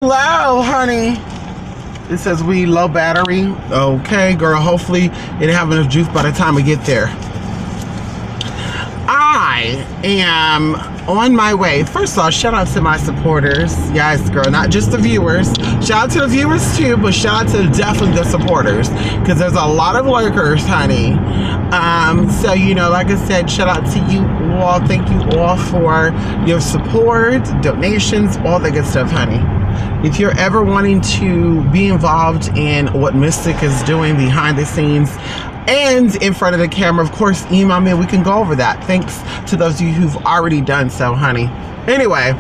Hello, honey. It says we low battery. Okay, girl. Hopefully it didn't have enough juice by the time we get there. I am on my way. First of all, shout out to my supporters. Yes, girl. Not just the viewers. Shout out to the viewers too, but shout out to definitely the supporters. Because there's a lot of lurkers, honey. So, you know, like I said, shout out to you all. Thank you all for your support, donations, all that good stuff, honey. If you're ever wanting to be involved in what Mystic is doing behind the scenes and in front of the camera, of course, email me. We can go over that. Thanks to those of you who've already done so, honey. Anyway,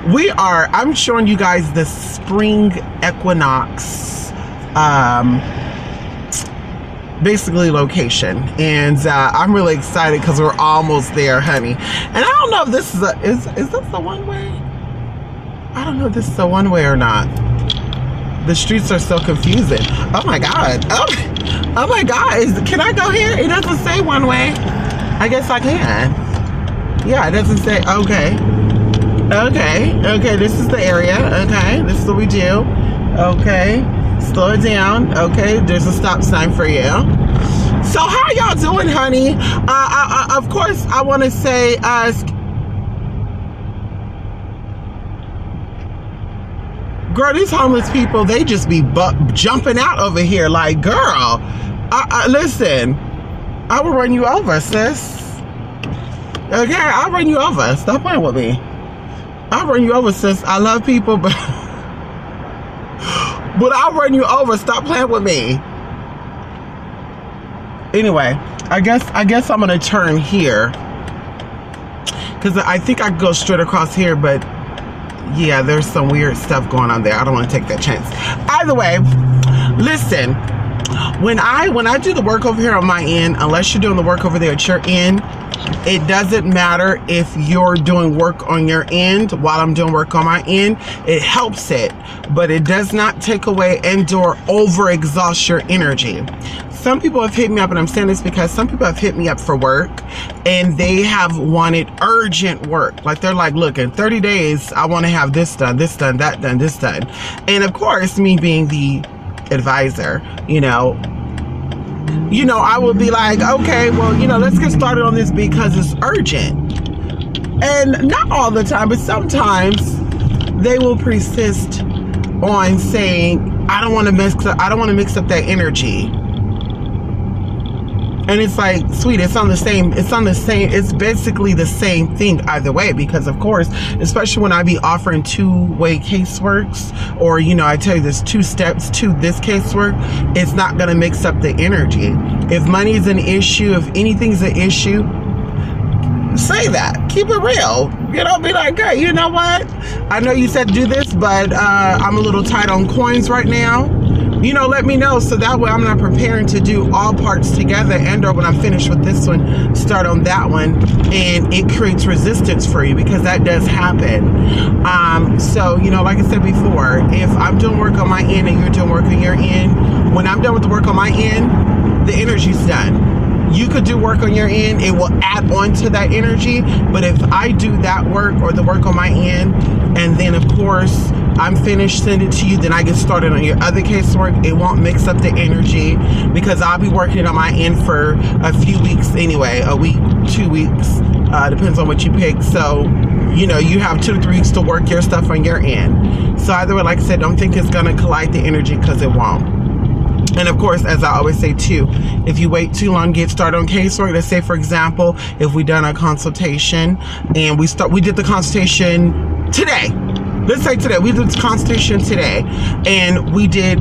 I'm showing you guys the spring equinox, basically location. And I'm really excited because we're almost there, honey. And I don't know if this is is this the one way? I don't know if this is the one way or not. The streets are so confusing. Oh my God. Oh my God. Can I go here? It doesn't say one way. I guess I can. Yeah, it doesn't say. Okay. Okay, this is the area. Okay, this is what we do. Okay, slow it down. Okay, there's a stop sign for you. So how y'all doing, honey? Of course, I want to say, girl, these homeless people, they just be jumping out over here like, girl, listen, I will run you over, sis. Okay, I'll run you over. Stop playing with me. I'll run you over, sis. I love people, but I'll run you over. Stop playing with me. Anyway, I guess I'm gonna turn here because I think I could go straight across here, but yeah, there's some weird stuff going on there. I don't want to take that chance. Either way, listen, when I do the work over here on my end, unless you're doing the work over there at your end, it doesn't matter if you're doing work on your end while I'm doing work on my end. It helps it, but it does not take away and/or over-exhaust your energy. Some people have hit me up, and I'm saying this because some people have hit me up for work and they have wanted urgent work. Like they're like, look, in 30 days, I want to have this done, that done, this done. And of course, me being the advisor, you know, I will be like, okay, well, let's get started on this because it's urgent. And not all the time, but sometimes they will persist on saying, I don't want to mix up that energy. And it's like, sweet, it's basically the same thing either way, because of course, especially when I be offering two-way caseworks, or, I tell you there's 2 steps to this casework, it's not going to mix up the energy. If money is an issue, if anything's an issue, say that. Keep it real. Be like, hey, you know what? I know you said to do this, but I'm a little tight on coins right now. Let me know, so that way I'm not preparing to do all parts together, and or when I'm finished with this one, start on that one, and it creates resistance for you, because that does happen. So, like I said before, if I'm doing work on my end and you're doing work on your end, when I'm done with the work on my end, the energy's done. You could do work on your end, it will add on to that energy, but if I do that work or the work on my end, and then of course I'm finished, send it to you, then I get started on your other casework, it won't mix up the energy, because I'll be working on my end for a few weeks anyway, a week, 2 weeks, depends on what you pick. So, you have 2 to 3 weeks to work your stuff on your end. So either way, like I said, don't think it's gonna collide the energy, because it won't. And of course, as I always say too, if you wait too long to get started on casework, let's say for example, if we done a consultation and we did the consultation today. Let's say today, we did the consultation today, and we did,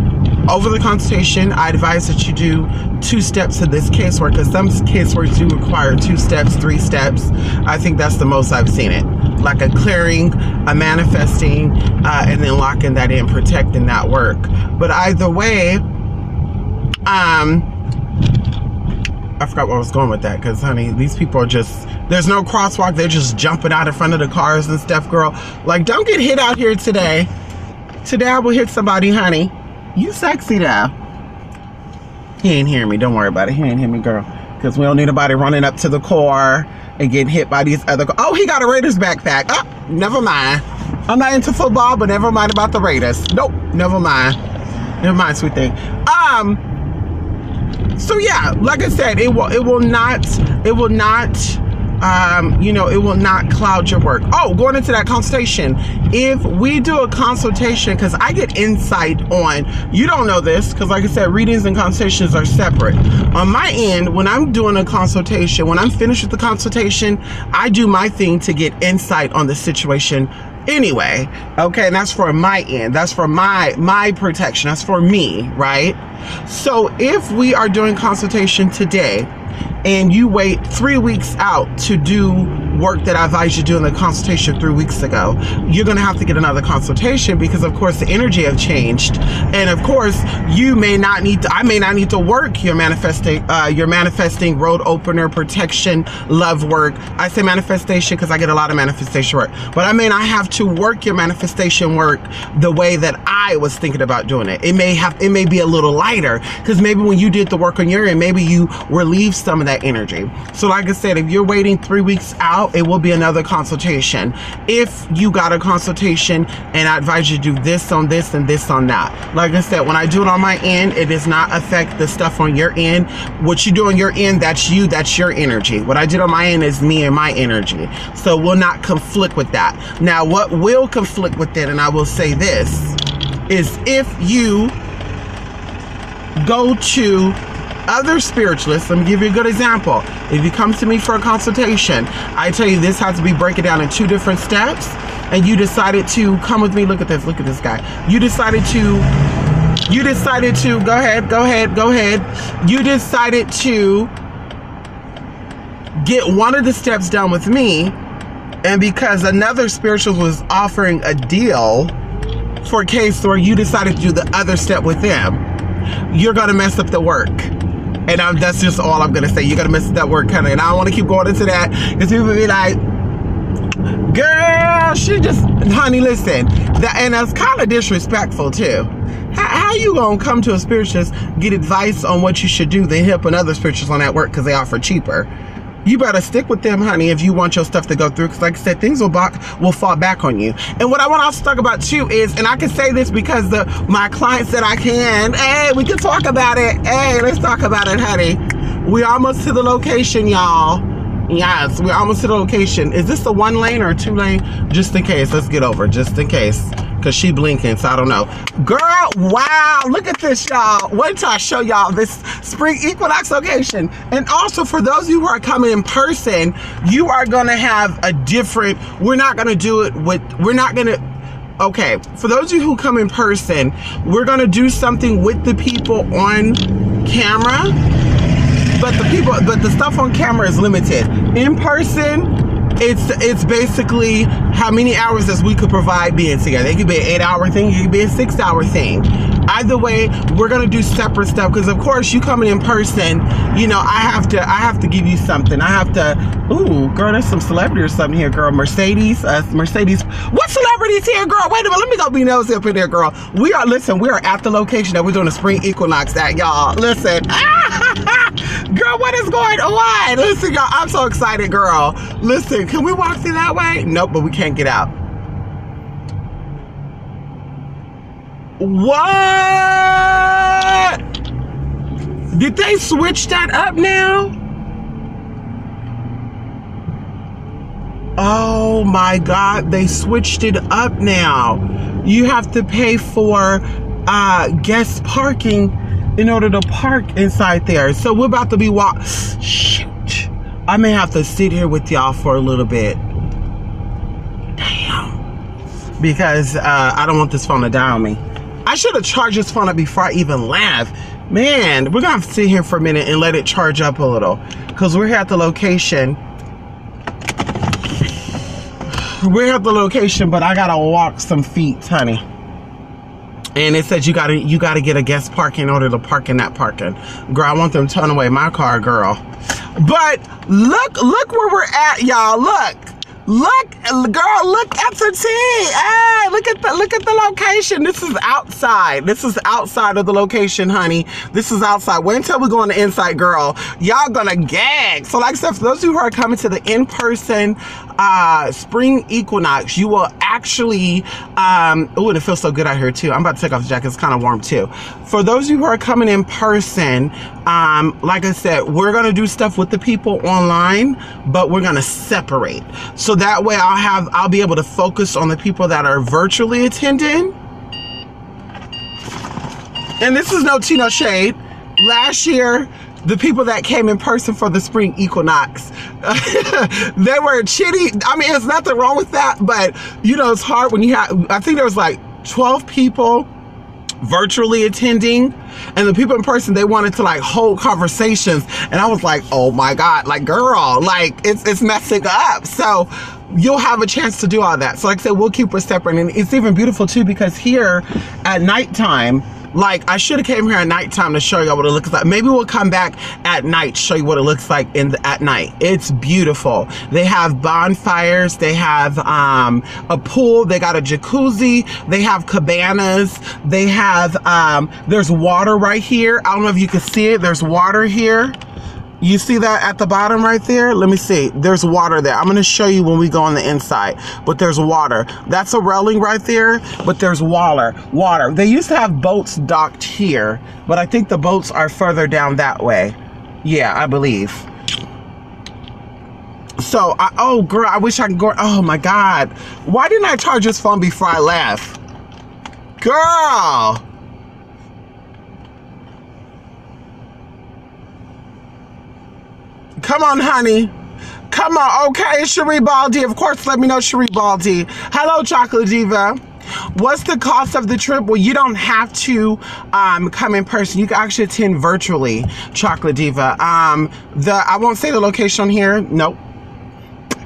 over the consultation, I advise that you do 2 steps of this casework, because some caseworks do require 2 steps, 3 steps. I think that's the most I've seen it. Like a clearing, a manifesting, and then locking that in, protecting that work. But either way, I forgot where I was going with that, because honey, these people are just, there's no crosswalk, they're just jumping out in front of the cars and stuff, girl. Like, don't get hit out here today. Today I will hit somebody, honey. You sexy though. He ain't hearing me, don't worry about it. He ain't hearing me, girl, because we don't need nobody running up to the car and getting hit by these other, oh, he got a Raiders backpack. Oh, never mind. I'm not into football, but never mind about the Raiders. Nope, never mind. Never mind, sweet thing. So yeah, like I said, it will not you know, it will not cloud your work. Oh, going into that consultation, if we do a consultation, because I get insight on, you don't know this, because like I said, readings and consultations are separate. On my end, when I'm doing a consultation, when I'm finished with the consultation, I do my thing to get insight on the situation anyway. Okay, and that's for my end. That's for my protection. That's for me, right? So if we are doing consultation today, and you wait 3 weeks out to do work that I advised you to do in the consultation 3 weeks ago, you're going to have to get another consultation, because of course the energy have changed, and of course you may not need to, I may not need to work your manifesting road opener, protection, love work. I say manifestation because I get a lot of manifestation work, but I may not have to work your manifestation work the way that I was thinking about doing it. It may be a little lighter, because maybe when you did the work on your end, maybe you relieved some of that energy. So like I said, if you're waiting 3 weeks out, it will be another consultation. If you got a consultation and I advise you to do this on this and this on that, like I said, when I do it on my end, it does not affect the stuff on your end. What you do on your end, that's you, that's your energy. What I did on my end is me and my energy, so will not conflict with that. Now what will conflict with it, and I will say this, is if you go to other spiritualists. Let me give you a good example. If you come to me for a consultation, I tell you this has to be broken down in 2 different steps, and you decided to come with me. Look at this guy. You decided to go ahead. You decided to get one of the steps done with me, and because another spiritualist was offering a deal for a case where you decided to do the other step with them, you're gonna mess up the work. And that's just all I'm gonna say. You're gonna mess up that work, kind of. And I don't want to keep going into that, because people be like, "Girl, she just, honey, listen." And that's kind of disrespectful too. How you gonna come to a spiritualist, get advice on what you should do, then help another spiritualist on that work because they offer cheaper? You better stick with them, honey, if you want your stuff to go through, because like I said, things will fall back on you. And what I want to also talk about too is, and I can say this because my client said I can, hey, we can talk about it. Hey, let's talk about it, honey. We almost to the location, y'all. Yes, we're almost to the location. Is this a 1 lane or a 2 lane? Just in case, let's get over, just in case. Because she blinking, so I don't know. Girl, wow, look at this, y'all. Wait till I show y'all this spring equinox location. And also, for those of you who are coming in person, you are gonna have a different, okay, for those of you who come in person, we're gonna do something with the people on camera, but the stuff on camera is limited. In person, it's basically how many hours as we could provide being together. It could be an 8-hour thing, it could be a 6-hour thing. Either way, we're gonna do separate stuff, because of course you coming in person, you know, I have to give you something. I have to, ooh, girl, there's some celebrity or something here, girl. Mercedes. What celebrities here, girl? Wait a minute, let me go be nosy up in there, girl. We are at the location that we're doing a spring equinox at, y'all. Listen. Girl, what is going on? Listen, y'all, I'm so excited, girl. Listen, can we walk through that way? Nope, but we can't get out. What? Did they switch that up now? Oh my God, they switched it up now. You have to pay for guest parking in order to park inside there. So we're about to be shoot. I may have to sit here with y'all for a little bit. Damn. Because I don't want this phone to die on me. I should have charged this phone up before I even left. Man, we're gonna have to sit here for a minute and let it charge up a little, because we're here at the location. We're at the location, but I gotta walk some feet, honey. And it says you gotta get a guest parking in order to park in that parking. Girl, I want them to turn away my car, girl. But look where we're at, y'all. Look. Look, girl, look at the tea. Hey, look at the location. This is outside. This is outside of the location, honey. This is outside. Wait until we go on the inside, girl. Y'all gonna gag. So like I said, for those of you who are coming to the in-person spring equinox, you will actually, oh, it feels so good out here too. I'm about to take off the jacket. It's kind of warm too. For those of you who are coming in person, like I said, we're gonna do stuff with the people online, but we're gonna separate. So that way I'll be able to focus on the people that are virtually attending. And this is no tea, no shade. Last year, the people that came in person for the spring equinox, they were chitty. I mean, there's nothing wrong with that, but you know, it's hard when you have, I think there was like 12 people virtually attending, and the people in person, they wanted to like hold conversations, and I was like, oh my God, like girl, like it's messing up. So you'll have a chance to do all that. So like I said, we'll keep it separate, and it's even beautiful too, because here at nighttime, like I should have came here at nighttime to show you what it looks like. Maybe we'll come back at night, show you what it looks like at night. It's beautiful. They have bonfires, they have a pool, they got a jacuzzi, they have cabanas, they have there's water right here. I don't know if you can see it. There's water here. You see that at the bottom right there? Let me see. There's water there. I'm going to show you when we go on the inside. But there's water. That's a railing right there, but there's water. They used to have boats docked here, but I think the boats are further down that way. Yeah, I believe. So, oh girl, I wish I could go. Oh my God. Why didn't I charge this phone before I left? Girl. Come on, honey. Come on. Okay, Cherie Baldy. Of course, let me know, Cherie Baldy. Hello, Chocolate Diva. What's the cost of the trip? Well, you don't have to come in person. You can actually attend virtually, Chocolate Diva. I won't say the location here. Nope.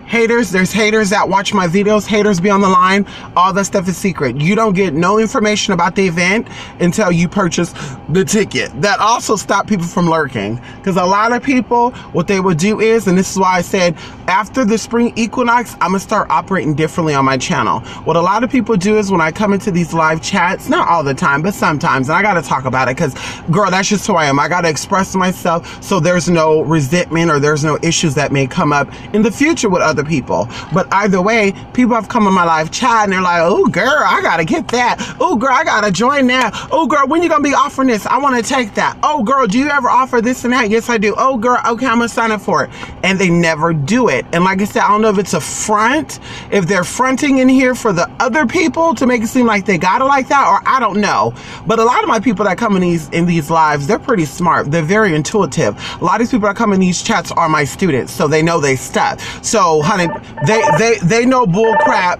Haters, there's haters that watch my videos. Haters be on the line. All that stuff is secret. You don't get no information about the event until you purchase the ticket. That also stops people from lurking. Because a lot of people, what they would do is, and this is why I said, after the spring equinox, I'm going to start operating differently on my channel. What a lot of people do is when I come into these live chats, not all the time, but sometimes, and I got to talk about it because, girl, that's just who I am. I got to express myself so there's no resentment or there's no issues that may come up in the future with other people. But either way, people have come on my live chat and they're like, oh girl, I gotta get that. Oh girl, I gotta join that. Oh girl, when you gonna be offering this? I want to take that. Oh girl, do you ever offer this and that? Yes, I do. Oh girl, okay, I'm gonna sign up for it. And they never do it. And like I said, I don't know if it's a front, if they're fronting in here for the other people to make it seem like they got it like that, or I don't know. But a lot of my people that come in these lives, they're pretty smart. They're very intuitive. A lot of these people that come in these chats are my students, so they know they stuff. So honey, they know bull crap.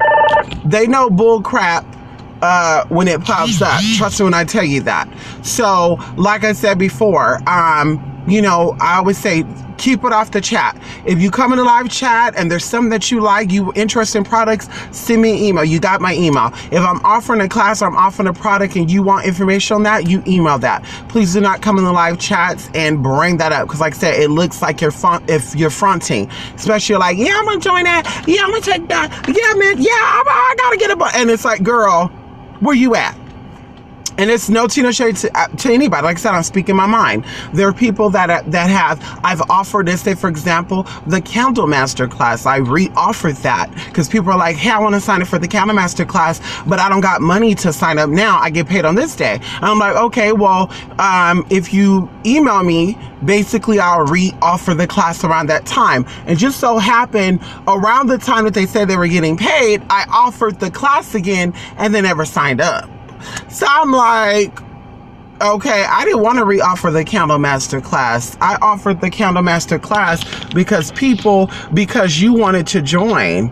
They know bull crap when it pops up. Trust me when I tell you that. So like I said before, you know, I always say keep it off the chat. If you come in a live chat and there's something that you like, you interested in products, send me an email. You got my email. If I'm offering a class or I'm offering a product and you want information on that, you email that. Please do not come in the live chats and bring that up, because like I said, it looks like if you're fronting, especially like, yeah, I'm gonna join that. Yeah, I'm gonna take that. Yeah, man. Yeah, I gotta get a, and it's like, girl, where you at? And it's no tea, no shade to anybody. Like I said, I'm speaking my mind. There are people that I've offered this, say for example, the Candle Master class. I re-offered that because people are like, hey, I want to sign up for the Candle Master class, but I don't got money to sign up now. I get paid on this day. And I'm like, okay, well, if you email me, basically I'll re-offer the class around that time. And just so happened, around the time that they said they were getting paid, I offered the class again and they never signed up. So I'm like, okay, I didn't want to re-offer the Candle Master class. I offered the Candle Master class because you wanted to join.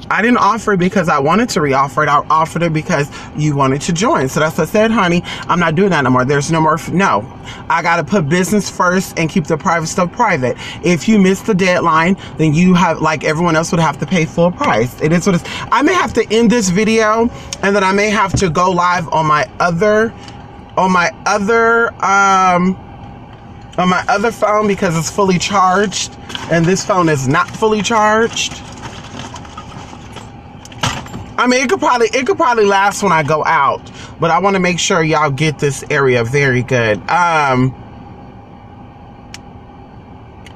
I didn't offer it because I wanted to re-offer it. I offered it because you wanted to join. So that's what I said, honey, I'm not doing that no more. There's no more, no. I got to put business first and keep the private stuff private. If you miss the deadline, then you have, like everyone else, would have to pay full price. It is what it is. I may have to end this video and then I may have to go live on my other phone because it's fully charged and this phone is not fully charged. I mean, it could probably last when I go out, but I want to make sure y'all get this area very good.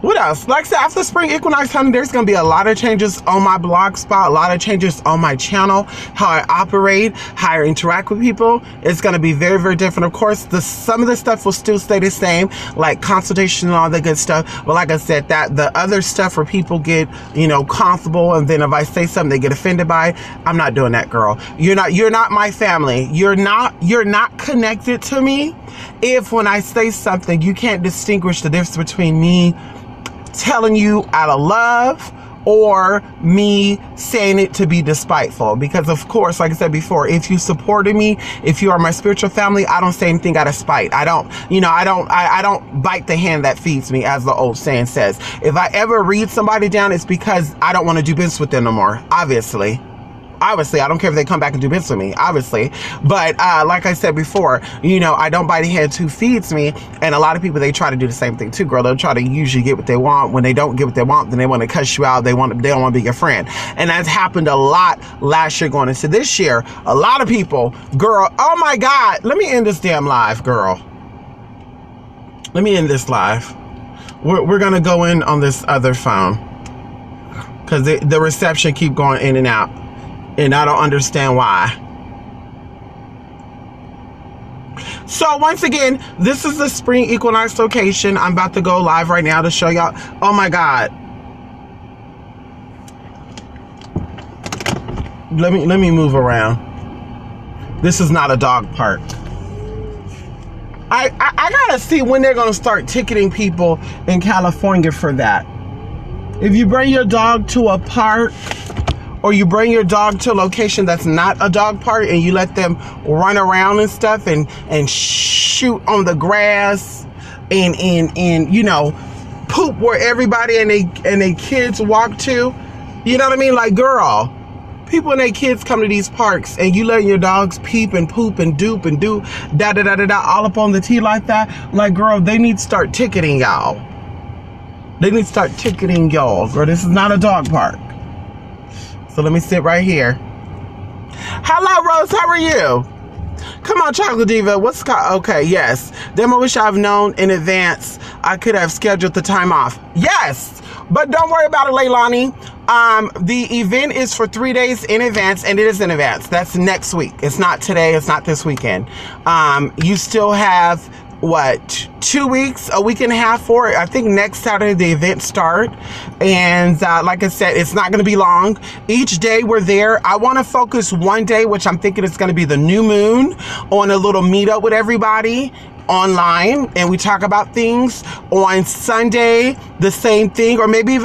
What else? Like I said, after spring equinox, honey, there's going to be a lot of changes on my blog spot, a lot of changes on my channel, how I operate, how I interact with people. It's going to be very, very different. Of course, some of the stuff will still stay the same, like consultation and all that good stuff. But like I said, that the other stuff where people get, you know, comfortable, and then if I say something, they get offended by it, I'm not doing that, girl. You're not my family. You're not connected to me if when I say something, you can't distinguish the difference between me telling you out of love or me saying it to be despiteful. Because of course, like I said before, if you supported me, if you are my spiritual family, I don't say anything out of spite. I don't bite the hand that feeds me, as the old saying says. If I ever read somebody down, it's because I don't want to do business with them no more, obviously. Obviously, I don't care if they come back and do business with me, obviously. But like I said before, you know, I don't bite the hand who feeds me. And a lot of people, they try to do the same thing too, girl. They'll try to usually get what they want. When they don't get what they want, then they want to cuss you out. They don't want to be your friend. And that's happened a lot last year going into this year. A lot of people, girl, oh my God, let me end this damn live, girl. Let me end this live. We're going to go in on this other phone because the reception keep going in and out. And I don't understand why. So once again, this is the spring equinox location. I'm about to go live right now to show y'all. Oh my God. Let me move around. This is not a dog park. I gotta see when they're gonna start ticketing people in California for that. If you bring your dog to a park, or you bring your dog to a location that's not a dog park and you let them run around and stuff and shoot on the grass and you know, poop where everybody and they kids walk to, you know what I mean? Like, girl, people and their kids come to these parks and you letting your dogs peep and poop and dupe and do da all up on the tee like that. Like, girl, they need to start ticketing y'all. They need to start ticketing y'all. Girl, this is not a dog park. So let me sit right here. Hello, Rose. How are you? Come on, Chocolate Diva. What's okay? Yes. Damn, I wish I've known in advance. I could have scheduled the time off. Yes, but don't worry about it, Leilani. The event is for 3 days in advance, and it is in advance. That's next week. It's not today. It's not this weekend. You still have what, 2 weeks, a week and a half for it. I think next Saturday the event start, and like I said, it's not going to be long. Each day we're there. I want to focus one day, which I'm thinking is going to be the new moon, on a little meetup with everybody online, and we talk about things. On Sunday, the same thing, or maybe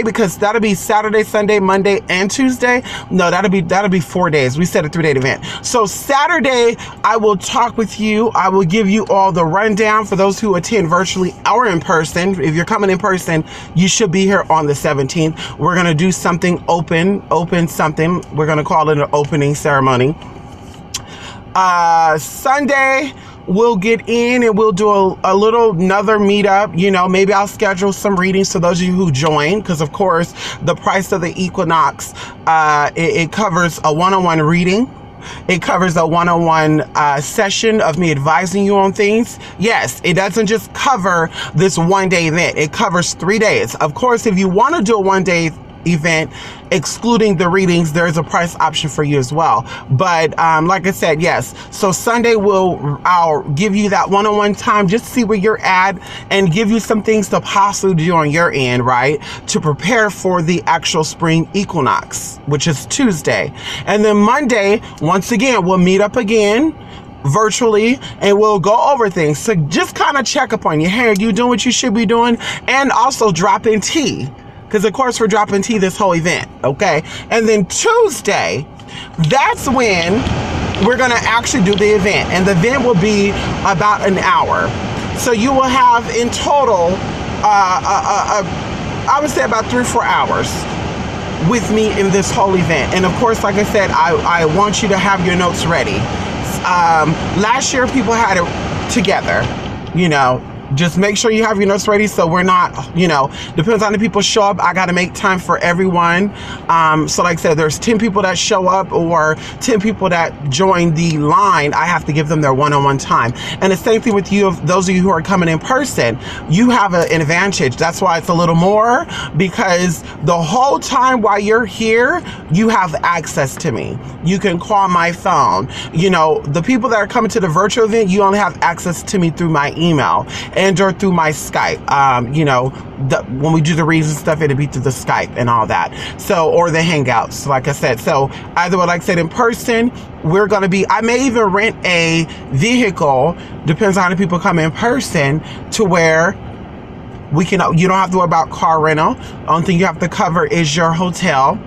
because that'll be Saturday, Sunday, Monday, and Tuesday. No, that'll be 4 days. We said a 3-day event. So Saturday, I will talk with you. I will give you all the rundown for those who attend virtually or in person. If you're coming in person, you should be here on the 17th. We're gonna do something open something. We're gonna call it an opening ceremony. Sunday, we'll get in and we'll do another meetup. You know, maybe I'll schedule some readings to those of you who join, because of course the price of the Equinox, it covers a one-on-one reading. It covers a one-on-one session of me advising you on things. Yes, it doesn't just cover this one-day event. It covers 3 days. Of course, if you want to do a one-day event excluding the readings, there's a price option for you as well. But like I said, yes, so Sunday I'll give you that one-on-one time just to see where you're at and give you some things to possibly do on your end, right, to prepare for the actual spring equinox, which is Tuesday. And then Monday, once again, we'll meet up again virtually and we'll go over things. So just kind of check up on you. Hey, are you doing what you should be doing? And also drop in tea, because of course we're dropping tea this whole event, okay? And then Tuesday, that's when we're gonna actually do the event. And the event will be about an hour. So you will have in total, I would say about 3 or 4 hours with me in this whole event. And of course, like I said, I want you to have your notes ready. Last year people had it together, you know, just make sure you have your notes ready, so we're not, you know, depends on the people show up. I got to make time for everyone. So like I said, there's 10 people that show up or 10 people that join the line. I have to give them their one-on-one time. And the same thing with you, those of you who are coming in person, you have an advantage. That's why it's a little more, because the whole time while you're here, you have access to me. You can call my phone. You know, the people that are coming to the virtual event, you only have access to me through my email and or through my Skype. You know, when we do the reads and stuff, it'll be through the Skype and all that. So, or the Hangouts, like I said. So either way, like I said, in person, we're going to be, I may even rent a vehicle, depends on how many people come in person, to where we can, you don't have to worry about car rental. Only thing you have to cover is your hotel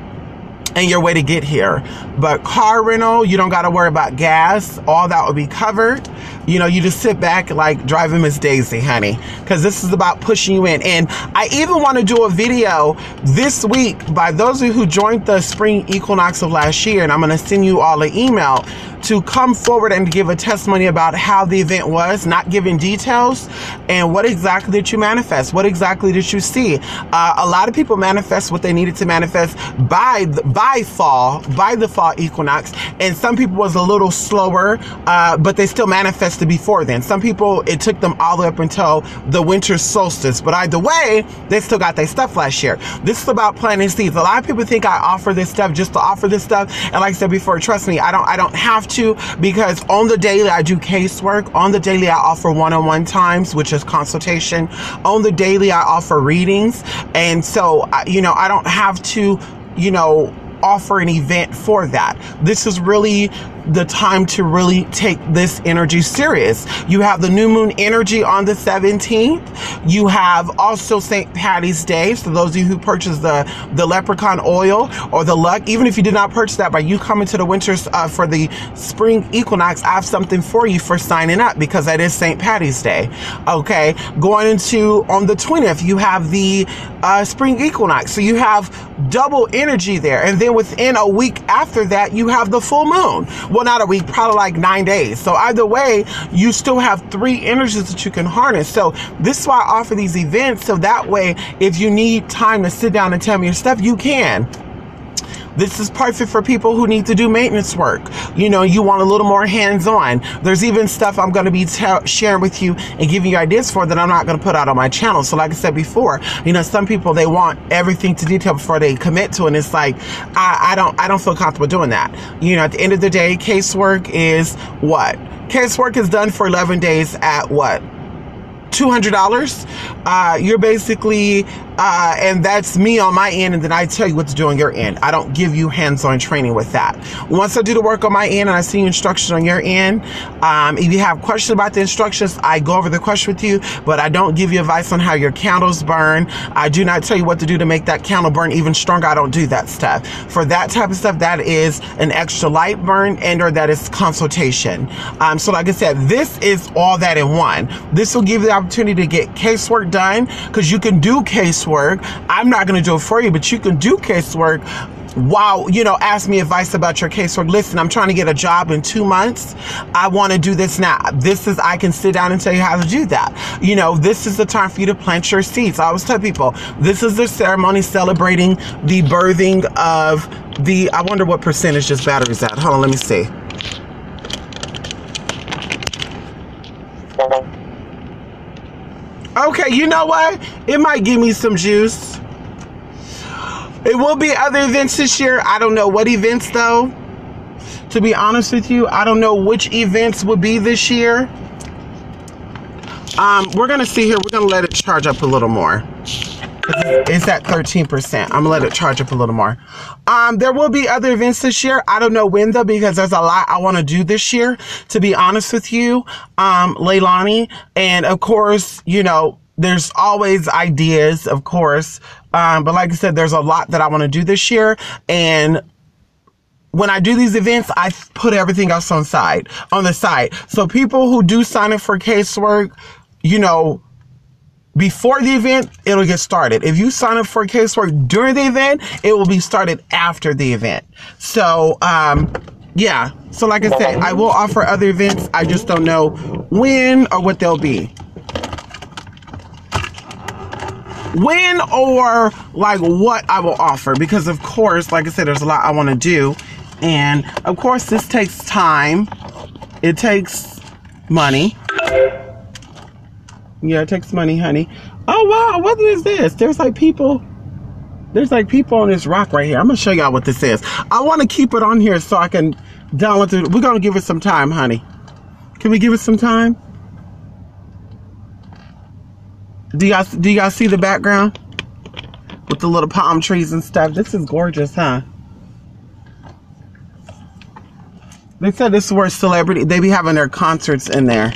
and your way to get here. But car rental, you don't got to worry about gas. All that will be covered. You know, you just sit back like driving Miss Daisy, honey, because this is about pushing you in. And I even want to do a video this week by those of you who joined the spring equinox of last year, and I'm going to send you all an email to come forward and give a testimony about how the event was, not giving details, and what exactly did you manifest? What exactly did you see? A lot of people manifest what they needed to manifest by the fall equinox, and some people was a little slower, but they still manifested before then. Some people, it took them all the way up until the winter solstice, but either way, they still got their stuff last year. This is about planting seeds. A lot of people think I offer this stuff just to offer this stuff, and like I said before, trust me, I don't have to, because on the daily I do casework. On the daily I offer one-on-one times, which is consultation. On the daily I offer readings, and so you know, I don't have to, you know, offer an event for that. This is really the time to really take this energy serious. You have the new moon energy on the 17th. You have also St. Patty's Day. So those of you who purchase the leprechaun oil or the luck, even if you did not purchase that, by you coming to the winters for the spring equinox, I have something for you for signing up, because that is St. Patty's Day. Okay, going into on the 20th, you have the spring equinox. So you have double energy there. And then within a week after that, you have the full moon. Well, not a week, probably like 9 days. So either way, you still have 3 energies that you can harness. So this is why I offer these events. So that way, if you need time to sit down and tell me your stuff, you can. This is perfect for people who need to do maintenance work. You know, you want a little more hands-on. There's even stuff I'm going to be sharing with you and giving you ideas for that I'm not going to put out on my channel. So like I said before, you know, some people, they want everything to detail before they commit to it. And it's like, I don't feel comfortable doing that. You know, at the end of the day, casework is what? Casework is done for 11 days at what? $200. You're basically, and that's me on my end, and then I tell you what to do on your end. I don't give you hands-on training with that. Once I do the work on my end and I see instructions on your end, if you have questions about the instructions, I go over the question with you, but I don't give you advice on how your candles burn. I do not tell you what to do to make that candle burn even stronger. I don't do that stuff. For that type of stuff, that is an extra light burn, and or that is consultation. So like I said, this is all that in one. This will give you the opportunity to get casework done, because you can do casework. I'm not going to do it for you, but you can do casework. Wow, you know, ask me advice about your casework. Listen, I'm trying to get a job in 2 months. I want to do this now. This is, I can sit down and tell you how to do that. You know, this is the time for you to plant your seeds. I always tell people, this is the ceremony celebrating the birthing of the, I wonder what percentage this battery is at. Hold on, let me see. Okay, you know what? It might give me some juice. It will be other events this year. I don't know what events though. To be honest with you, I don't know which events will be this year. We're gonna see here. We're gonna let it charge up a little more. It's at 13%. I'm gonna let it charge up a little more. There will be other events this year. I don't know when though, because there's a lot I want to do this year, to be honest with you, Leilani. And of course, you know, there's always ideas, of course. But like I said, there's a lot that I want to do this year. And when I do these events, I put everything else on the side. So people who do sign up for casework, you know, before the event, it'll get started. If you sign up for casework during the event, it will be started after the event. So, yeah. So like I said, I will offer other events. I just don't know when or what they'll be. when or like what I will offer, because of course, like I said, there's a lot I want to do, and of course this takes time. It takes money. Yeah, it takes money, honey. Oh wow, what is this? There's like people on this rock right here. I'm gonna show y'all what this is. I want to keep it on here so I can download it. We're gonna give it some time, honey. Can we give it some time? Do y'all see the background with the little palm trees and stuff? This is gorgeous, huh? They said this is where they be having their concerts in there.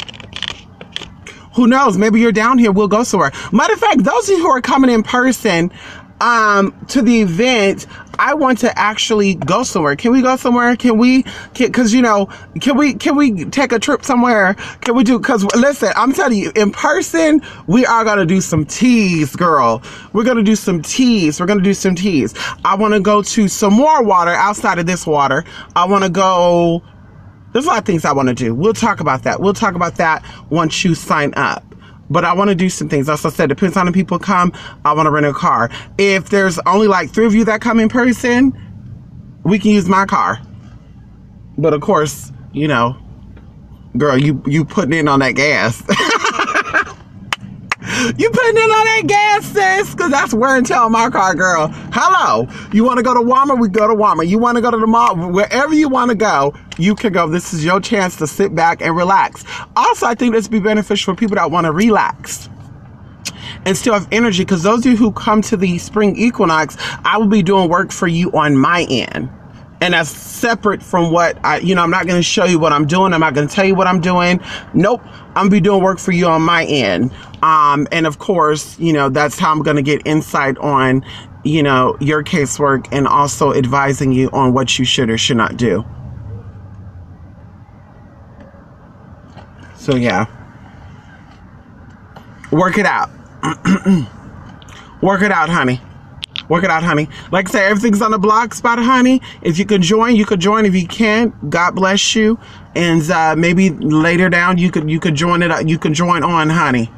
Who knows? Maybe you're down here. We'll go somewhere. Matter of fact, those of you who are coming in person to the event, I want to actually go somewhere. Can we go somewhere? Because you know, can we take a trip somewhere? Can we do? Because listen, I'm telling you, in person, we are gonna do some teas, girl. We're gonna do some teas. We're gonna do some teas. I want to go to some more water outside of this water. I want to go. There's a lot of things I want to do. We'll talk about that. We'll talk about that once you sign up. But I want to do some things. As I said, depends on the people come. I want to rent a car. If there's only like 3 of you that come in person, we can use my car. But of course, you know, girl, you putting in on that gas. You putting in on that gas, sis, because that's wear and tear on my car, girl. Hello. You want to go to Walmart? We go to Walmart. You want to go to the mall? Wherever you want to go, you can go. This is your chance to sit back and relax. Also, I think this would be beneficial for people that want to relax and still have energy, because those of you who come to the spring equinox, I will be doing work for you on my end. And that's separate from what I'm not going to show you what I'm doing. I'm not going to tell you what I'm doing. Nope. I'm going to be doing work for you on my end. And of course, you know, that's how I'm going to get insight on, you know, your casework, and also advising you on what you should or should not do. So yeah, work it out. Work it out, honey. Work it out, honey. Like I said, everything's on the blog spot, honey. If you can join, you could join. If you can't, God bless you. And maybe later down, you could join it. You can join on, honey.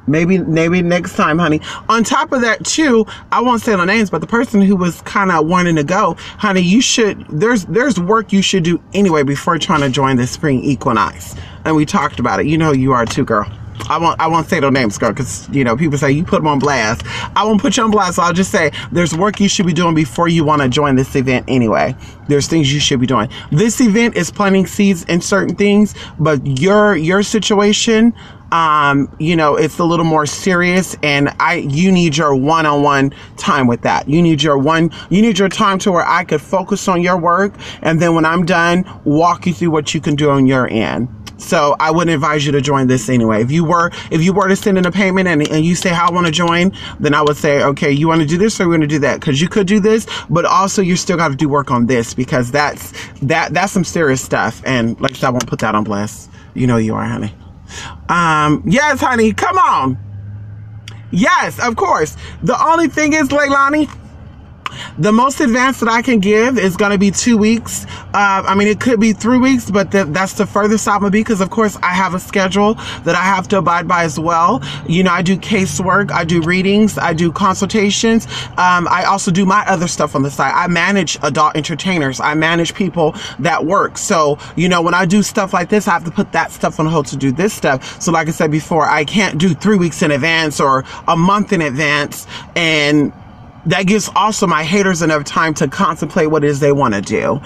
Maybe next time, honey. On top of that, too, I won't say the names, but the person who was kind of wanting to go, honey, you should. There's work you should do anyway before trying to join the spring equinox. And we talked about it. You know who you are too, girl. I won't say their names, girl, because, you know, people say you put them on blast. I won't put you on blast. So I'll just say there's work you should be doing before you want to join this event anyway. There's things you should be doing. This event is planting seeds in certain things, but your situation, you know, it's a little more serious, and you need your one-on-one time with that. You need your time to where I could focus on your work, and then when I'm done, walk you through what you can do on your end. So I wouldn't advise you to join this anyway. If you were to send in a payment and you say how I want to join, then I would say, okay, you want to do this or you want to do that? Because you could do this, but also you still got to do work on this, because that's some serious stuff. And like I said, I won't put that on blast. You know you are, honey. Yes, honey, come on. Yes, of course. The only thing is, Leilani, the most advanced that I can give is going to be 2 weeks. I mean, it could be 3 weeks, but that's the furthest I'm going to be, because, of course, I have a schedule that I have to abide by as well. You know, I do casework, I do readings, I do consultations. I also do my other stuff on the side. I manage adult entertainers. I manage people that work. So, you know, when I do stuff like this, I have to put that stuff on hold to do this stuff. So, like I said before, I can't do 3 weeks in advance or a month in advance, and that gives also my haters enough time to contemplate what it is they want to do.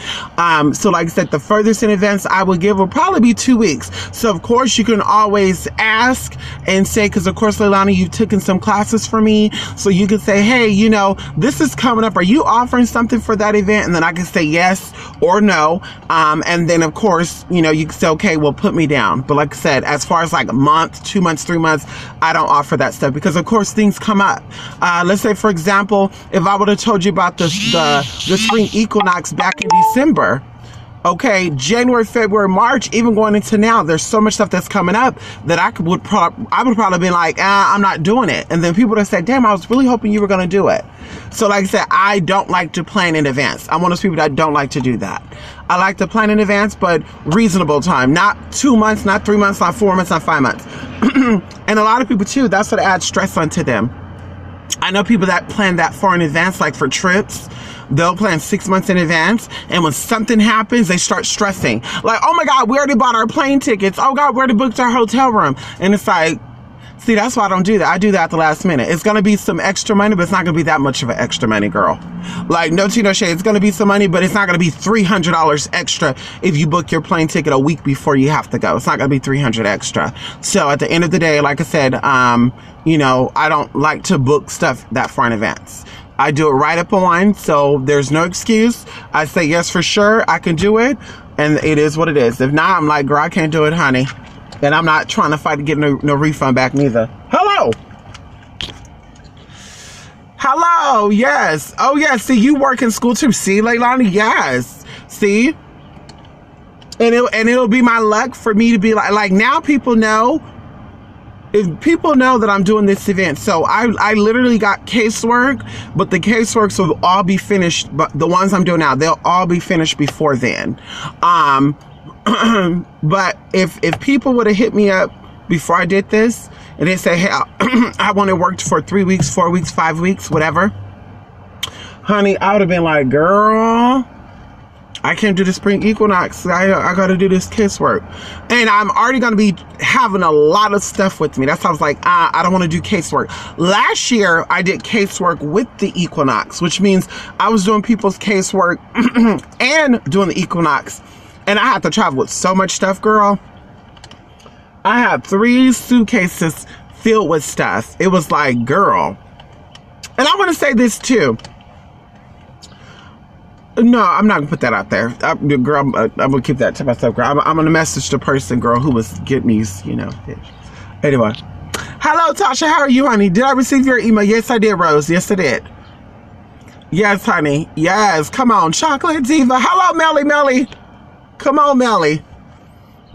So like I said, the furthest in advance I would give will probably be 2 weeks. So of course you can always ask and say, because of course, Leilani, you've taken some classes for me. So you can say, hey, you know, this is coming up. Are you offering something for that event? And then I can say yes or no. And then of course, you know, you can say, okay, well, put me down. But like I said, as far as like a month, 2 months, 3 months, I don't offer that stuff, because of course things come up. Let's say, for example, if I would have told you about the spring equinox back in December, okay, January, February, March, even going into now, there's so much stuff that's coming up that I would probably be like, I'm not doing it. And then people would have said, damn, I was really hoping you were going to do it. So like I said, I don't like to plan in advance. I'm one of those people that don't like to do that. I like to plan in advance, but reasonable time, not 2 months, not 3 months, not 4 months, not 5 months. And a lot of people too, that's what adds stress onto them. I know people that plan that far in advance, like for trips. They'll plan 6 months in advance, and when something happens, they start stressing. Like, oh my God, we already bought our plane tickets. Oh God, we already booked our hotel room. And it's like, see, that's why I don't do that. I do that at the last minute. It's going to be some extra money, but it's not going to be that much of an extra money, girl. Like, no tea, no shade. It's going to be some money, but it's not going to be $300 extra if you book your plane ticket a week before you have to go. It's not going to be $300 extra. So at the end of the day, like I said, you know, I don't like to book stuff that far in advance. I do it right up on, so there's no excuse. I say yes for sure, I can do it, and it is what it is. If not, I'm like, girl, I can't do it, honey. And I'm not trying to fight to get no refund back neither. Hello. Hello, yes. Oh, yes, see, you work in school too. See, Leilani, yes. See? And it'll be my luck for me to be like now people know. If people know that I'm doing this event, so I literally got casework, but the caseworks will all be finished. But the ones I'm doing now, they'll all be finished before then. But if people would have hit me up before I did this, and they say, hey, I want it worked for 3 weeks, 4 weeks, 5 weeks, whatever, honey, I would have been like, girl, I can't do the spring equinox. I got to do this casework. And I'm already going to be having a lot of stuff with me. That's why I was like, I don't want to do casework. Last year, I did casework with the equinox, which means I was doing people's casework and doing the equinox. And I had to travel with so much stuff, girl. I had 3 suitcases filled with stuff. It was like, girl. And I want to say this too. No, I'm not gonna put that out there. Girl, I'm gonna keep that to myself, girl. I'm gonna message the person, girl, who was getting these, you know. Anyway. Hello, Tasha. How are you, honey? Did I receive your email? Yes, I did, Rose. Yes, I did. Yes, honey. Yes. Come on. Chocolate Diva. Hello, Melly. Come on, Melly.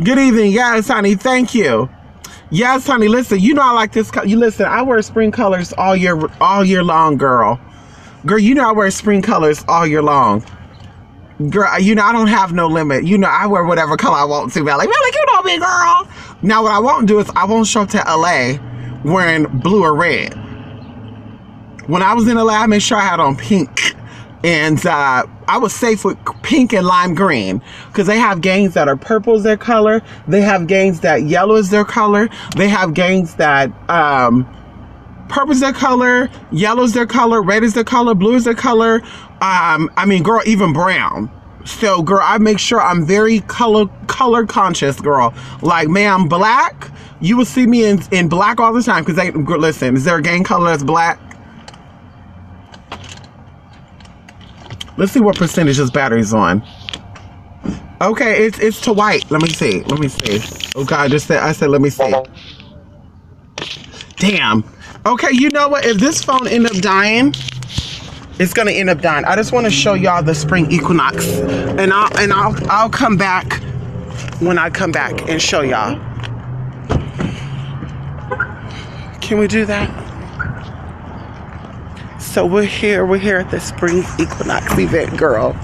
Good evening. Yes, honey. Thank you. Yes, honey. Listen, you know I like this. You listen, I wear spring colors all year long, girl. Girl, you know I wear spring colors all year long. Girl, you know I don't have no limit. You know I wear whatever color I want to. Like, really, you know me, girl. Now what I won't do is I won't show up to LA wearing blue or red. When I was in LA, I made sure I had on pink. And I was safe with pink and lime green because they have gangs that are purple is their color. They have gangs that yellow is their color. They have gangs that purple is their color, yellow is their color, red is their color, blue is their color. I mean, girl, even brown. So, girl, I make sure I'm very color conscious, girl. Like, ma'am, black, you will see me in black all the time. Because, listen, is there a gang color that's black? Let's see what percentage this battery's on. Okay, it's to white. Let me see. Oh, God, I said, let me see. Damn. Okay, you know what? If this phone end up dying, it's gonna end up dying. I just want to show y'all the spring equinox, and I'll come back when I come back and show y'all. Can we do that? So we're here at the spring equinox event, girl.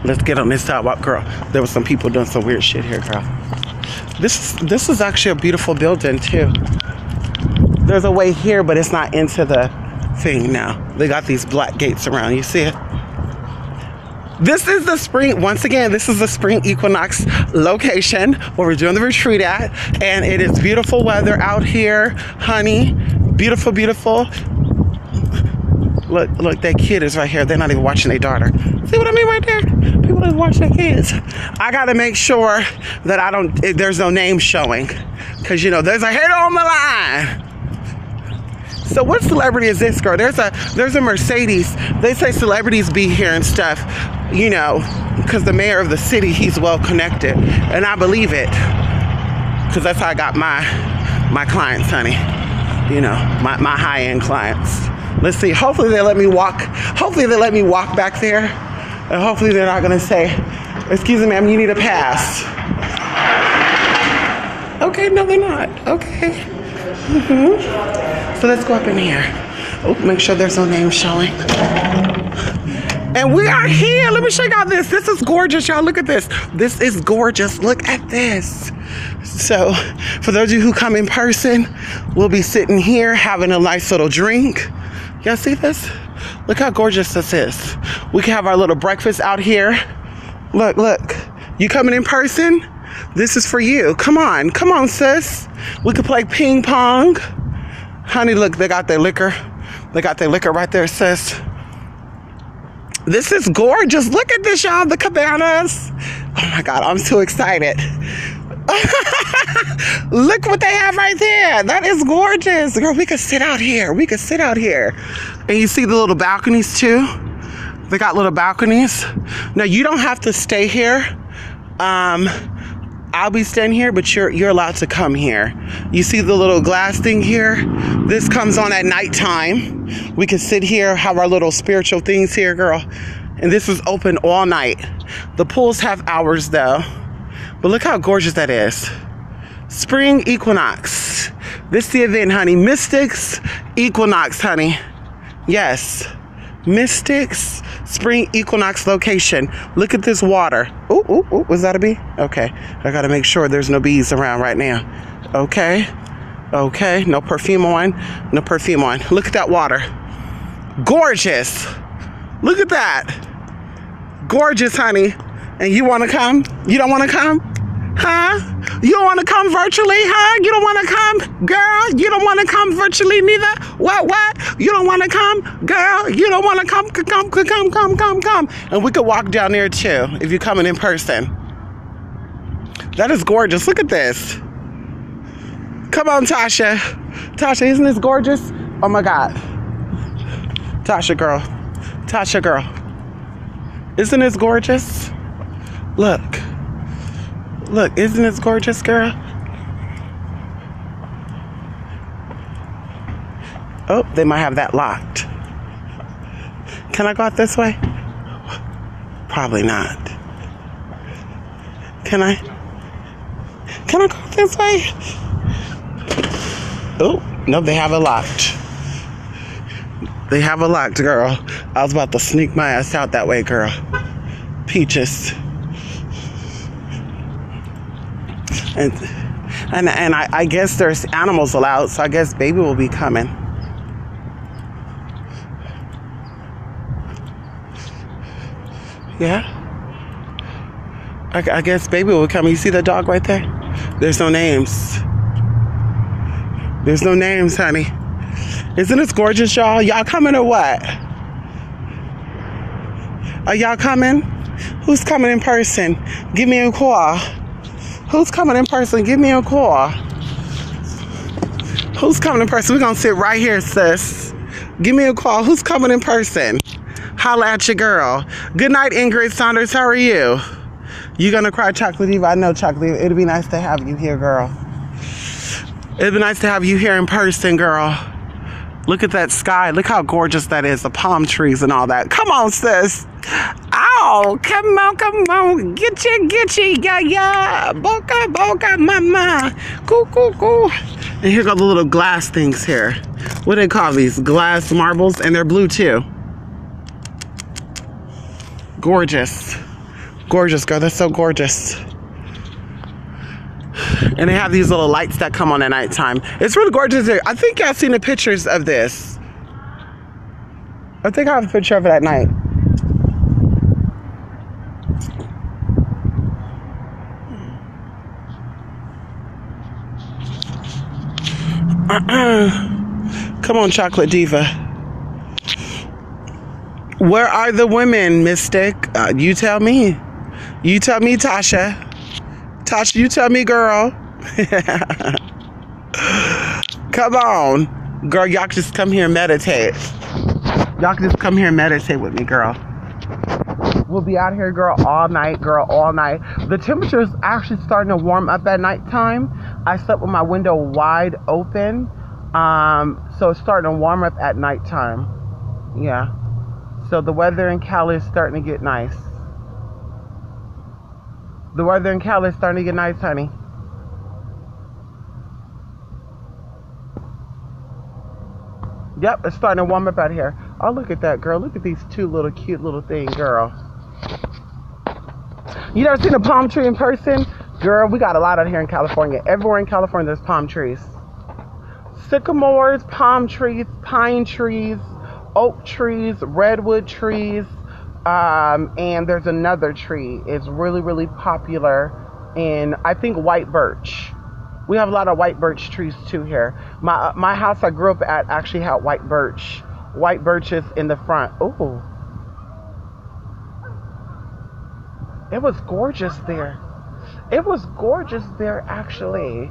Let's get on this sidewalk, girl. There was some people doing some weird shit here, girl. This is actually a beautiful building too. There's a way here, but it's not into the thing now. They got these black gates around. You see it? This is the spring, once again, this is the spring equinox location where we're doing the retreat at. And it is beautiful weather out here, honey. Beautiful, beautiful. Look, that kid is right here. They're not even watching their daughter. See what I mean right there? People don't watch their kids. I gotta make sure that there's no name showing. Cause you know, there's a hater on the line. So what celebrity is this, girl? There's a Mercedes. They say celebrities be here and stuff, you know, because the mayor of the city, he's well connected. And I believe it. Because that's how I got my clients, honey. You know, my high-end clients. Let's see. Hopefully they let me walk. Hopefully they let me walk back there. And hopefully they're not going to say, excuse me, ma'am, you need a pass. Okay, no, they're not. Okay. So let's go up in here. Oh, make sure there's no name showing. And we are here. Let me show y'all this. This is gorgeous, y'all. Look at this. This is gorgeous. Look at this. So, for those of you who come in person, we'll be sitting here having a nice little drink. Y'all see this? Look how gorgeous this is. We can have our little breakfast out here. Look, look. You coming in person? This is for you. Come on, sis. We could play ping pong. Honey, look, they got their liquor. They got their liquor right there, sis. This is gorgeous. Look at this, y'all. The cabanas. Oh my God, I'm so excited. Look what they have right there. That is gorgeous. Girl, we could sit out here. We could sit out here. And you see the little balconies too? They got little balconies. Now, you don't have to stay here. I'll be staying here, but you're allowed to come here. You see the little glass thing here? This comes on at nighttime. We can sit here, have our little spiritual things here, girl. And this is open all night. The pools have hours though. But look how gorgeous that is. Spring Equinox. This is the event, honey. Mystics Equinox, honey. Yes. Mystics Spring Equinox location. Look at this water. Ooh, ooh, ooh. Was that a bee? Okay. I gotta make sure there's no bees around right now. Okay. Okay. No perfume on. No perfume on. Look at that water. Gorgeous. Look at that. Gorgeous, honey. And you wanna come? You don't wanna come? Huh? You don't want to come virtually, huh? You don't want to come? Girl, you don't want to come virtually neither? What? You don't want to come? Girl, you don't want to come? Come. And we could walk down there too, if you're coming in person. That is gorgeous. Look at this. Come on, Tasha. Tasha, isn't this gorgeous? Oh my God. Tasha, girl. Tasha, girl. Isn't this gorgeous? Look. Look, isn't this gorgeous, girl? Oh, they might have that locked. Can I go out this way? Probably not. Can I? Can I go this way? Oh, no, they have it locked. They have it locked, girl. I was about to sneak my ass out that way, girl. Peaches. And I guess there's animals allowed, so I guess baby will be coming. Yeah. I guess baby will come. You see the dog right there? There's no names. There's no names, honey. Isn't this gorgeous, y'all? Y'all coming or what? Are y'all coming? Who's coming in person? Give me a call. Who's coming in person? Give me a call. Who's coming in person? We're going to sit right here, sis. Give me a call. Who's coming in person? Holla at your girl. Good night, Ingrid Saunders. How are you? You going to cry, Chocolate Diva? I know, Chocolate Diva. It'd be nice to have you here, girl. It'd be nice to have you here in person, girl. Look at that sky. Look how gorgeous that is. The palm trees and all that. Come on, sis. Oh, come on. Get you, yeah. Boca, mama. Cool. And here go the little glass things here. What do they call these? Glass marbles, and they're blue too. Gorgeous. Gorgeous, girl. That's so gorgeous. And they have these little lights that come on at nighttime. It's really gorgeous here. I think y'all seen the pictures of this. I think I have a picture of it at night. Come on, Chocolate Diva. Where are the women, Mystic? You tell me. You tell me, Tasha. Tasha, you tell me, girl. Come on. Girl, y'all just come here and meditate. Y'all can just come here and meditate with me, girl. We'll be out here, girl, all night, girl, all night. The temperature is actually starting to warm up at nighttime. I slept with my window wide open. So it's starting to warm up at nighttime. Yeah. So the weather in Cali is starting to get nice. The weather in Cali is starting to get nice, honey. Yep, it's starting to warm up out here. Oh, look at that, girl. Look at these two little cute little things, girl. You never seen a palm tree in person? Girl, we got a lot out here in California. Everywhere in California, there's palm trees. Sycamores, palm trees, pine trees, oak trees, redwood trees, and there's another tree. It's really, really popular in, I think, white birch. We have a lot of white birch trees too here. My house I grew up at actually had white birches in the front. Ooh. It was gorgeous there. It was gorgeous there, actually.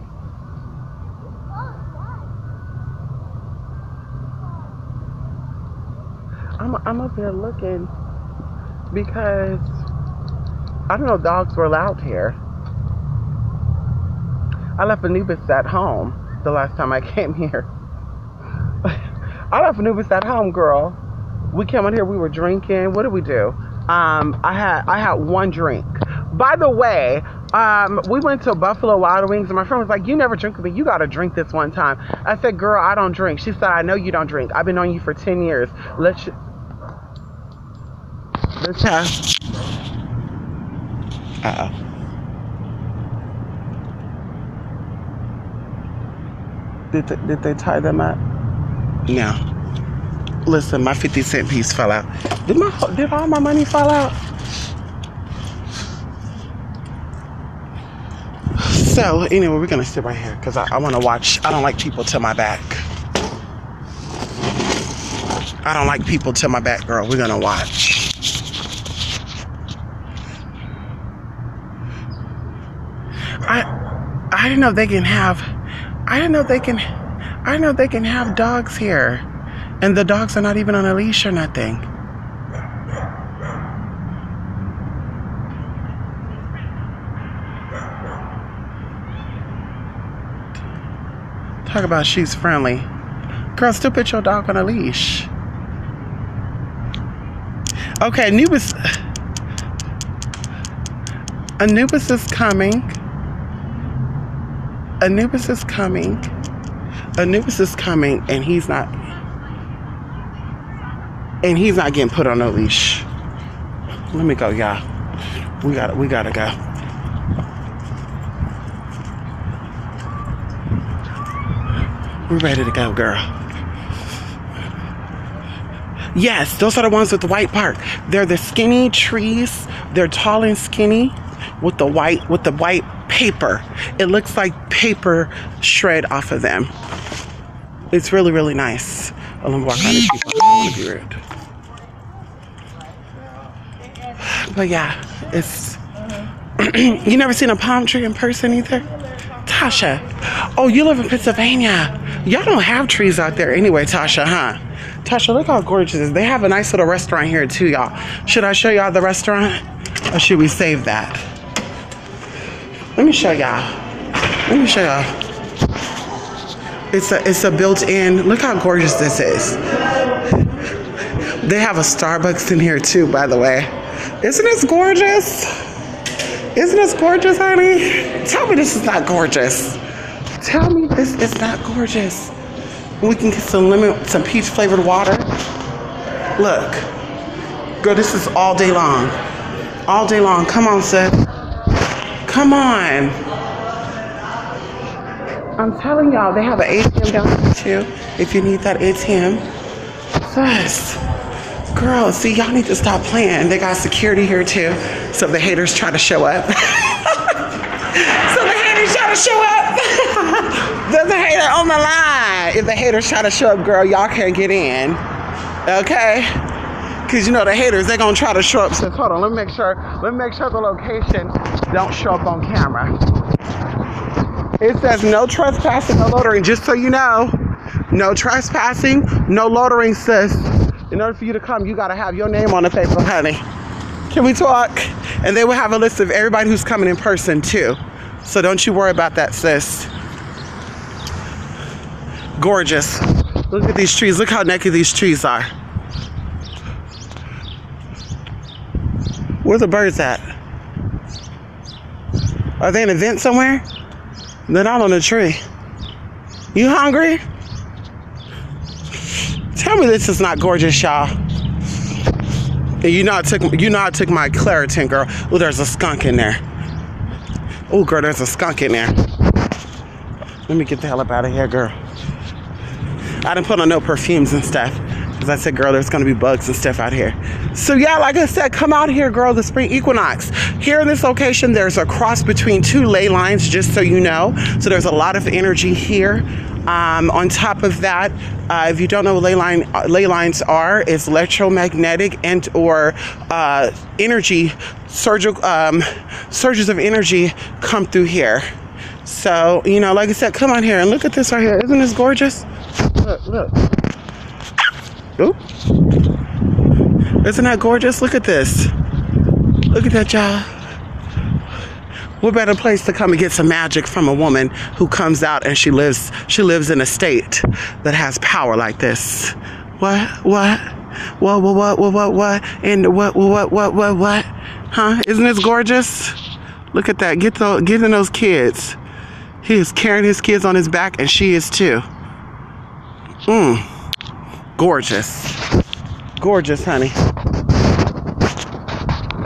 I'm up here looking because I don't know if dogs were allowed here. I left Anubis at home the last time I came here. I left Anubis at home, girl. We came out here, we were drinking. What did we do? I had one drink. By the way, we went to Buffalo Wild Wings and my friend was like, you never drink with me. You got to drink this one time. I said, girl, I don't drink. She said, I know you don't drink. I've been knowing you for 10 years. Let's have. Uh-oh. Did they tie them up? No. Listen, my 50-cent piece fell out. Did all my money fall out? So, anyway, we're going to sit right here because I want to watch. I don't like people to my back. I don't like people to my back, girl. We're going to watch. I didn't know they can have. I didn't know they can have dogs here. And the dogs are not even on a leash or nothing. Talk about she's friendly. Girl, still put your dog on a leash. Okay, Anubis is coming. Anubis is coming. Anubis is coming, and he's not getting put on no leash. Let me go, y'all. We gotta go. We're ready to go, girl. Yes, those are the ones with the white bark. They're the skinny trees. They're tall and skinny with the white paper. It looks like paper shred off of them. It's really, really nice. Oh, let me walk around these people. I don't want to be rude. But yeah, it's... You never seen a palm tree in person either? Tasha. Oh, you live in Pennsylvania. Y'all don't have trees out there anyway, Tasha, huh? Tasha, look how gorgeous it is. They have a nice little restaurant here too, y'all. Should I show y'all the restaurant? Or should we save that? Let me show y'all. It's a built-in. Look how gorgeous this is. They have a Starbucks in here too, by the way. Isn't this gorgeous? Isn't this gorgeous, honey? Tell me this is not gorgeous. Tell me this is not gorgeous. We can get some peach flavored water. Look. Girl, this is all day long. All day long. Come on, sis. Come on. I'm telling y'all, they have an ATM down there too. If you need that ATM. Sis. Girl, see, y'all need to stop playing. They got security here too. So if the haters try to show up. There's a hater on the line. If the haters try to show up, girl, y'all can't get in. Okay? Because you know the haters, they're gonna try to show up. So hold on, let me make sure the location don't show up on camera. It says no trespassing, no loitering. Just so you know, no trespassing, no loitering, sis. In order for you to come, you gotta have your name on the paper, honey. Can we talk? And they will have a list of everybody who's coming in person too. So don't you worry about that, sis. Gorgeous. Look at these trees. Look how naked these trees are. Where the birds at? Are they in a vent somewhere? They're not on a tree. You hungry? Tell me this is not gorgeous, y'all. You know I took my Claritin, girl. Oh, there's a skunk in there. Oh, girl, there's a skunk in there. Let me get the hell up out of here, girl. I didn't put on no perfumes and stuff. Because I said, girl, there's going to be bugs and stuff out here. So, yeah, like I said, come out here, girl, the spring equinox. Here in this location, there's a cross between two ley lines, just so you know. So there's a lot of energy here. On top of that, if you don't know what ley lines are, it's electromagnetic and or energy, surges of energy come through here. So, you know, like I said, come on here and look at this right here. Isn't this gorgeous? Look, look. Oop. Isn't that gorgeous? Look at this. Look at that, y'all. What better place to come and get some magic from a woman who comes out and she lives in a state that has power like this. What? And what? Huh? Isn't this gorgeous? Look at that. Get in those kids. He is carrying his kids on his back, and she is too. Gorgeous. Gorgeous, honey.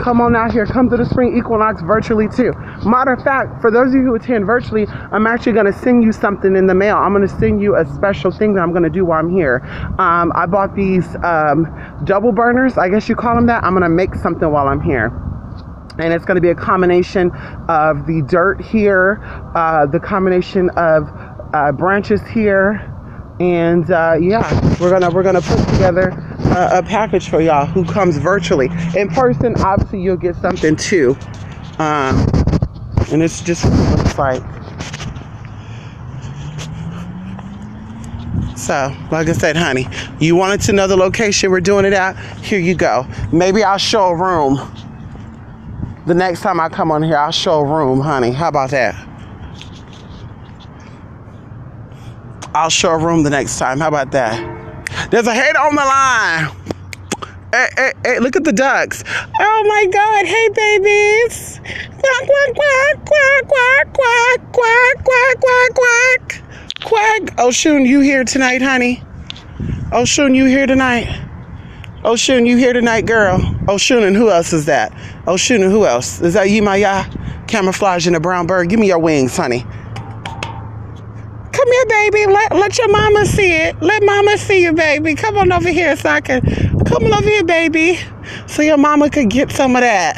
Come on out here. Come to the spring equinox virtually too. Matter of fact, for those of you who attend virtually, I'm actually going to send you something in the mail. I'm going to send you a special thing that I'm going to do while I'm here. I bought these double burners. I guess you call them that. I'm going to make something while I'm here. And it's going to be a combination of the dirt here, the combination of branches here, and yeah, we're gonna put together a package for y'all who comes virtually. In person, obviously, you'll get something too, and it's just what it looks like. So, like I said, honey, you wanted to know the location we're doing it at? Here you go. Maybe I'll show a room. The next time I come on here, I'll show a room, honey. How about that? I'll show a room the next time. How about that? There's a hater on the line. Hey, look at the ducks. Oh, my God. Hey, babies. Quack, quack, quack, quack, quack, quack, quack, quack, quack, quack, quack. Oh, Shun, you here tonight, honey? Oh, Shun, you here tonight? Oh, Shun, you here tonight, girl? Oh, Shun, and who else is that? Oh, Shun, and who else? Is that you, Maya? Camouflage in a brown bird. Give me your wings, honey. Come here, baby. Let your mama see it. Let mama see you, baby. Come on over here so I can... Come on over here, baby. So your mama could get some of that.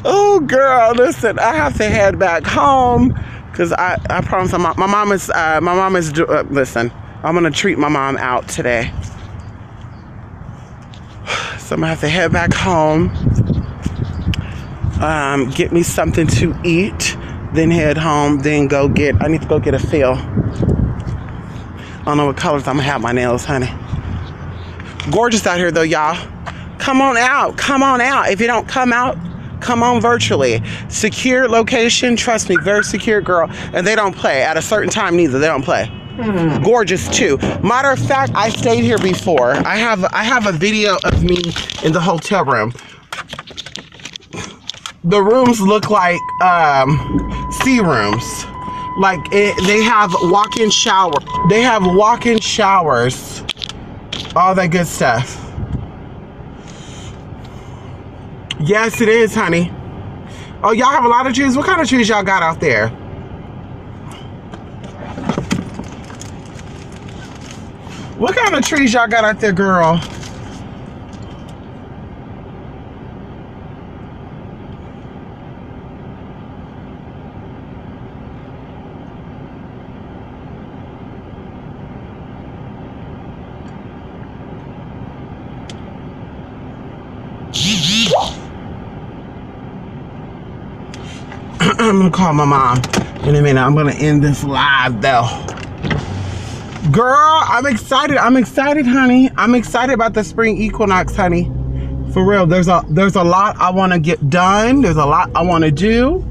Oh, girl, listen. I have to head back home. Because I promise my mom is, listen, I'm going to treat my mom out today. So I'm going to have to head back home, get me something to eat, then head home, then I need to go get a fill. I don't know what colors I'm going to have my nails, honey. Gorgeous out here, though, y'all. Come on out. Come on out. If you don't come out, come on virtually. Secure location, trust me, very secure, girl. And they don't play at a certain time neither. They don't play. Gorgeous too. Matter of fact, I stayed here before. I have a video of me in the hotel room. The rooms look like sea rooms. Like they have walk-in shower. They have walk-in showers. All that good stuff. Yes, it is, honey. Oh, y'all have a lot of trees? What kind of trees y'all got out there? What kind of trees y'all got out there, girl? I'm gonna call my mom in a minute. I'm gonna end this live though. Girl, I'm excited, honey. I'm excited about the spring equinox, honey. For real, there's a lot I want to get done. There's a lot I want to do.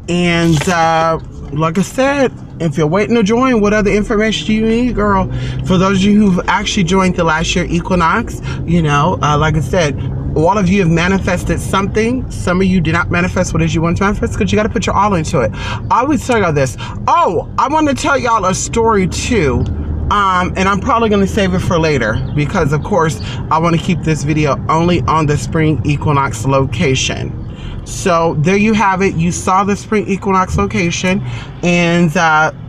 And like I said, if you're waiting to join, what other information do you need, girl? For those of you who've actually joined the last year equinox, you know, like I said, All of you have manifested something. Some of you did not manifest what it is you want to manifest because you got to put your all into it. I always tell y'all this. Oh, I want to tell y'all a story too. And I'm probably going to save it for later because, of course, I want to keep this video only on the spring equinox location. So there you have it. You saw the spring equinox location. And,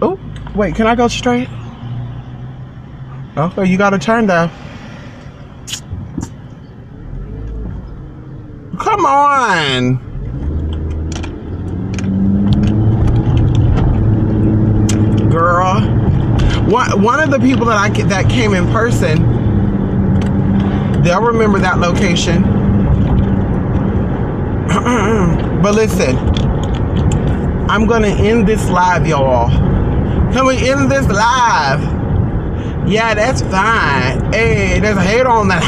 oh, wait, can I go straight? Okay, you got to turn though. Come on. Girl. One of the people that came in person, they'll remember that location. But listen, I'm gonna end this live, y'all. Can we end this live? Yeah, that's fine. Hey, there's a hater on that.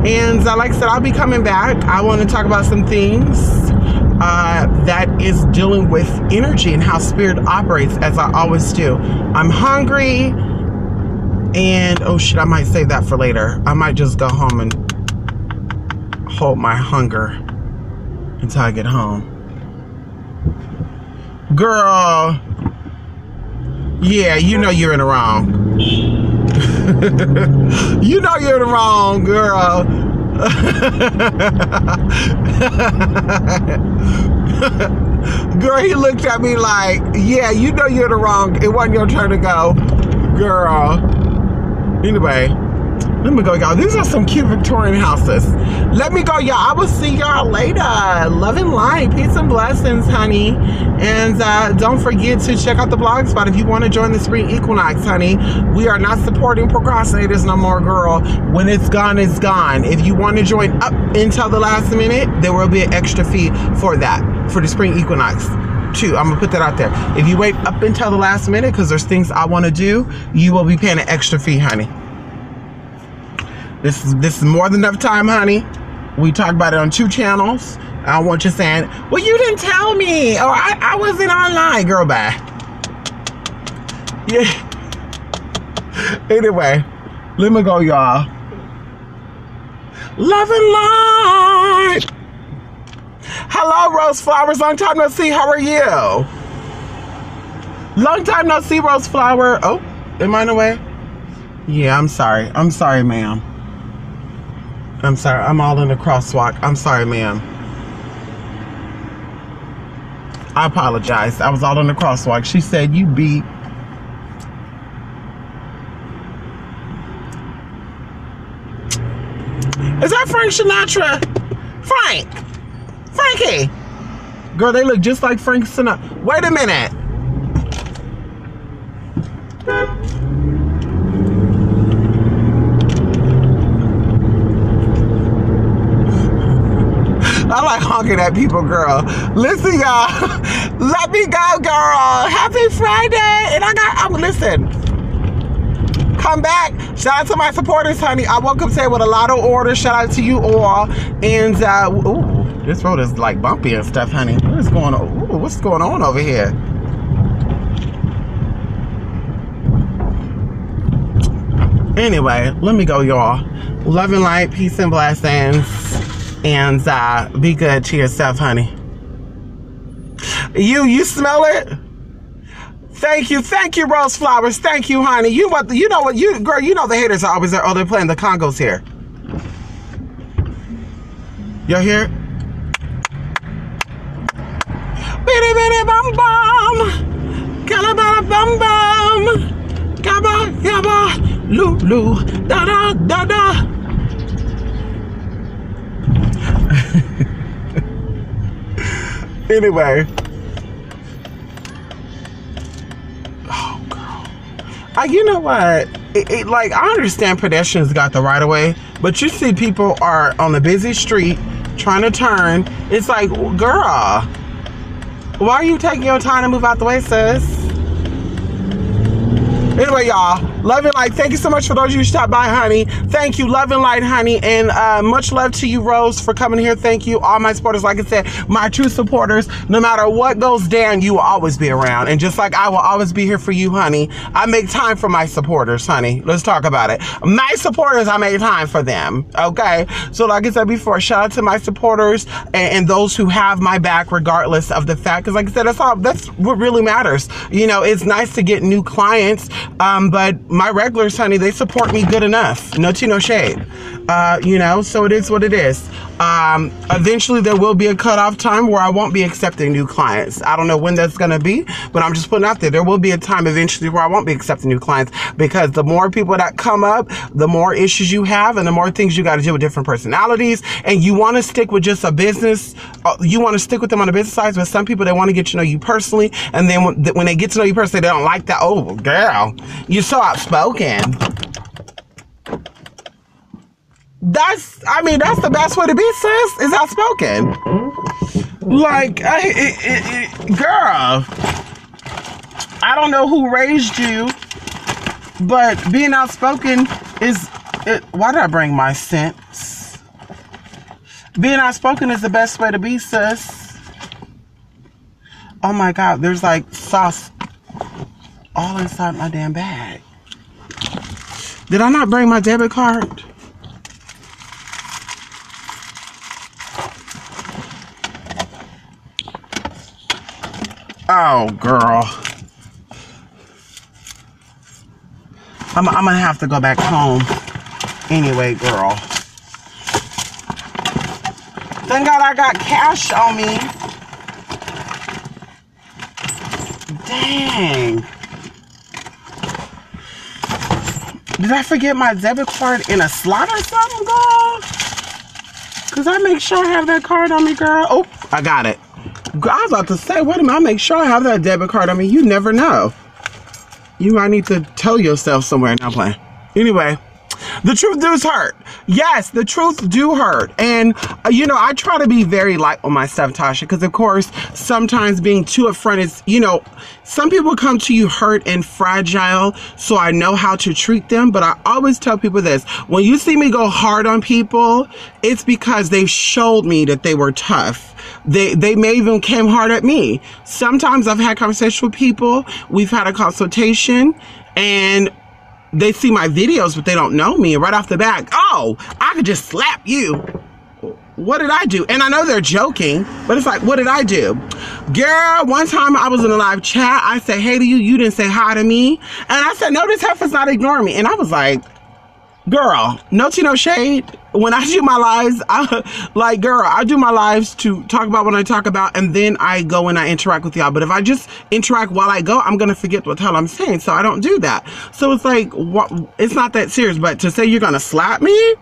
And like I said, I'll be coming back. I want to talk about some things that is dealing with energy and how spirit operates, as I always do. I'm hungry, and oh shit, I might save that for later. I might just go home and hold my hunger until I get home. Girl, yeah, you know you're in the wrong. You know you're in the wrong, girl. Girl, he looked at me like, yeah, you know you're in the wrong. It wasn't your turn to go, girl. Anyway, let me go, y'all. These are some cute Victorian houses. Let me go, y'all. I will see y'all later. Love and light. Peace and blessings, honey. And don't forget to check out the blog spot if you want to join the spring equinox, honey. We are not supporting procrastinators no more, girl. When it's gone, it's gone. If you want to join up until the last minute, there will be an extra fee for that, for the spring equinox. Too. I'm gonna put that out there. If you wait up until the last minute, because there's things I want to do, you will be paying an extra fee, honey. This is more than enough time, honey. We talked about it on 2 channels. I don't want you saying, well, you didn't tell me, or I wasn't online. Girl, bye. Yeah. Anyway, let me go, y'all. Love and light. Hello, Rose Flowers. Long time no see. How are you? Long time no see, Rose Flower. Oh, am I in the way? Yeah, I'm sorry. I'm sorry, ma'am. I'm sorry. I'm all in the crosswalk. I'm sorry, ma'am. I apologize. I was all in the crosswalk. She said, you beat. Is that Frank Sinatra? Frankie. Girl, they look just like Frank Sinatra. Wait a minute. I like honking at people, girl. Listen, y'all. Let me go, girl. Happy Friday. And listen. Come back. Shout out to my supporters, honey. I woke up today with a lot of orders. Shout out to you all. And, ooh, this road is like bumpy and stuff, honey. What is going on? Ooh, what's going on over here? Anyway, let me go, y'all. Love and light, peace and blessings. And be good to yourself, honey. You smell it? Thank you, Rose Flowers. Thank you, honey. You know what, girl, you know the haters are always there. Oh, they're playing the congos here. Y'all hear it? Bitty bitty bum bum, calabala bum bum, gabba gabba, loo da da da da. Anyway. Oh, girl. You know what? Like, I understand pedestrians got the right of way, but you see people are on a busy street trying to turn. It's like, girl, why are you taking your time to move out the way, sis? Anyway, y'all. Love and light. Thank you so much for those of you who stopped by, honey. Thank you. Love and light, honey. And much love to you, Rose, for coming here. Thank you. All my supporters, like I said, my true supporters, no matter what goes down, you will always be around. And just like I will always be here for you, honey, I make time for my supporters, honey. Let's talk about it. My supporters, I make time for them. Okay? So like I said before, shout out to my supporters and those who have my back regardless of the fact. Because like I said, that's what really matters. You know, it's nice to get new clients, but my regulars, honey, they support me good enough. No tea, no shade. You know, so it is what it is. Eventually there will be a cutoff time where I won't be accepting new clients. I don't know when that's going to be, but I'm just putting out there. There will be a time eventually where I won't be accepting new clients, because the more people that come up, the more issues you have and the more things you got to deal with different personalities. And you want to stick with just a business. You want to stick with them on the business side, but some people, they want to get to know you personally. And then when they get to know you personally, they don't like that. Oh, girl, you're so outspoken. That's the best way to be, sis, is outspoken. Like, girl, I don't know who raised you, but being outspoken why did I bring my scents? Being outspoken is the best way to be, sis. Oh my God, there's like sauce all inside my damn bag. Did I not bring my debit card? Oh, girl. I'm gonna have to go back home. Anyway, girl. Thank God I got cash on me. Dang. Did I forget my debit card in a slot or something, girl? Because I make sure I have that card on me, girl. Oh, I got it. I was about to say, wait a minute, I make sure I have that debit card. I mean, you never know. You might need to tell yourself somewhere. Not playing. Anyway, the truth does hurt. Yes, the truth do hurt. And, you know, I try to be very light on my stuff, Tasha, because, of course, sometimes being too upfront is, you know, some people come to you hurt and fragile, so I know how to treat them. But I always tell people this. When you see me go hard on people, it's because they've showed me that they were tough. They may even came hard at me. Sometimes I've had conversations with people. We've had a consultation and they see my videos, but they don't know me. And right off the bat, oh, I could just slap you. What did I do? And I know they're joking, but it's like, what did I do? Girl, one time I was in a live chat. I said, hey to you. You didn't say hi to me. And I said, no, this heifer's not ignoring me. And I was like, girl, no tea, no shade. When I do my lives, I do my lives to talk about what I talk about, and then I go and I interact with y'all. But if I just interact while I go, I'm going to forget what the hell I'm saying. So I don't do that. So it's like, what? It's not that serious. But to say you're going to slap me?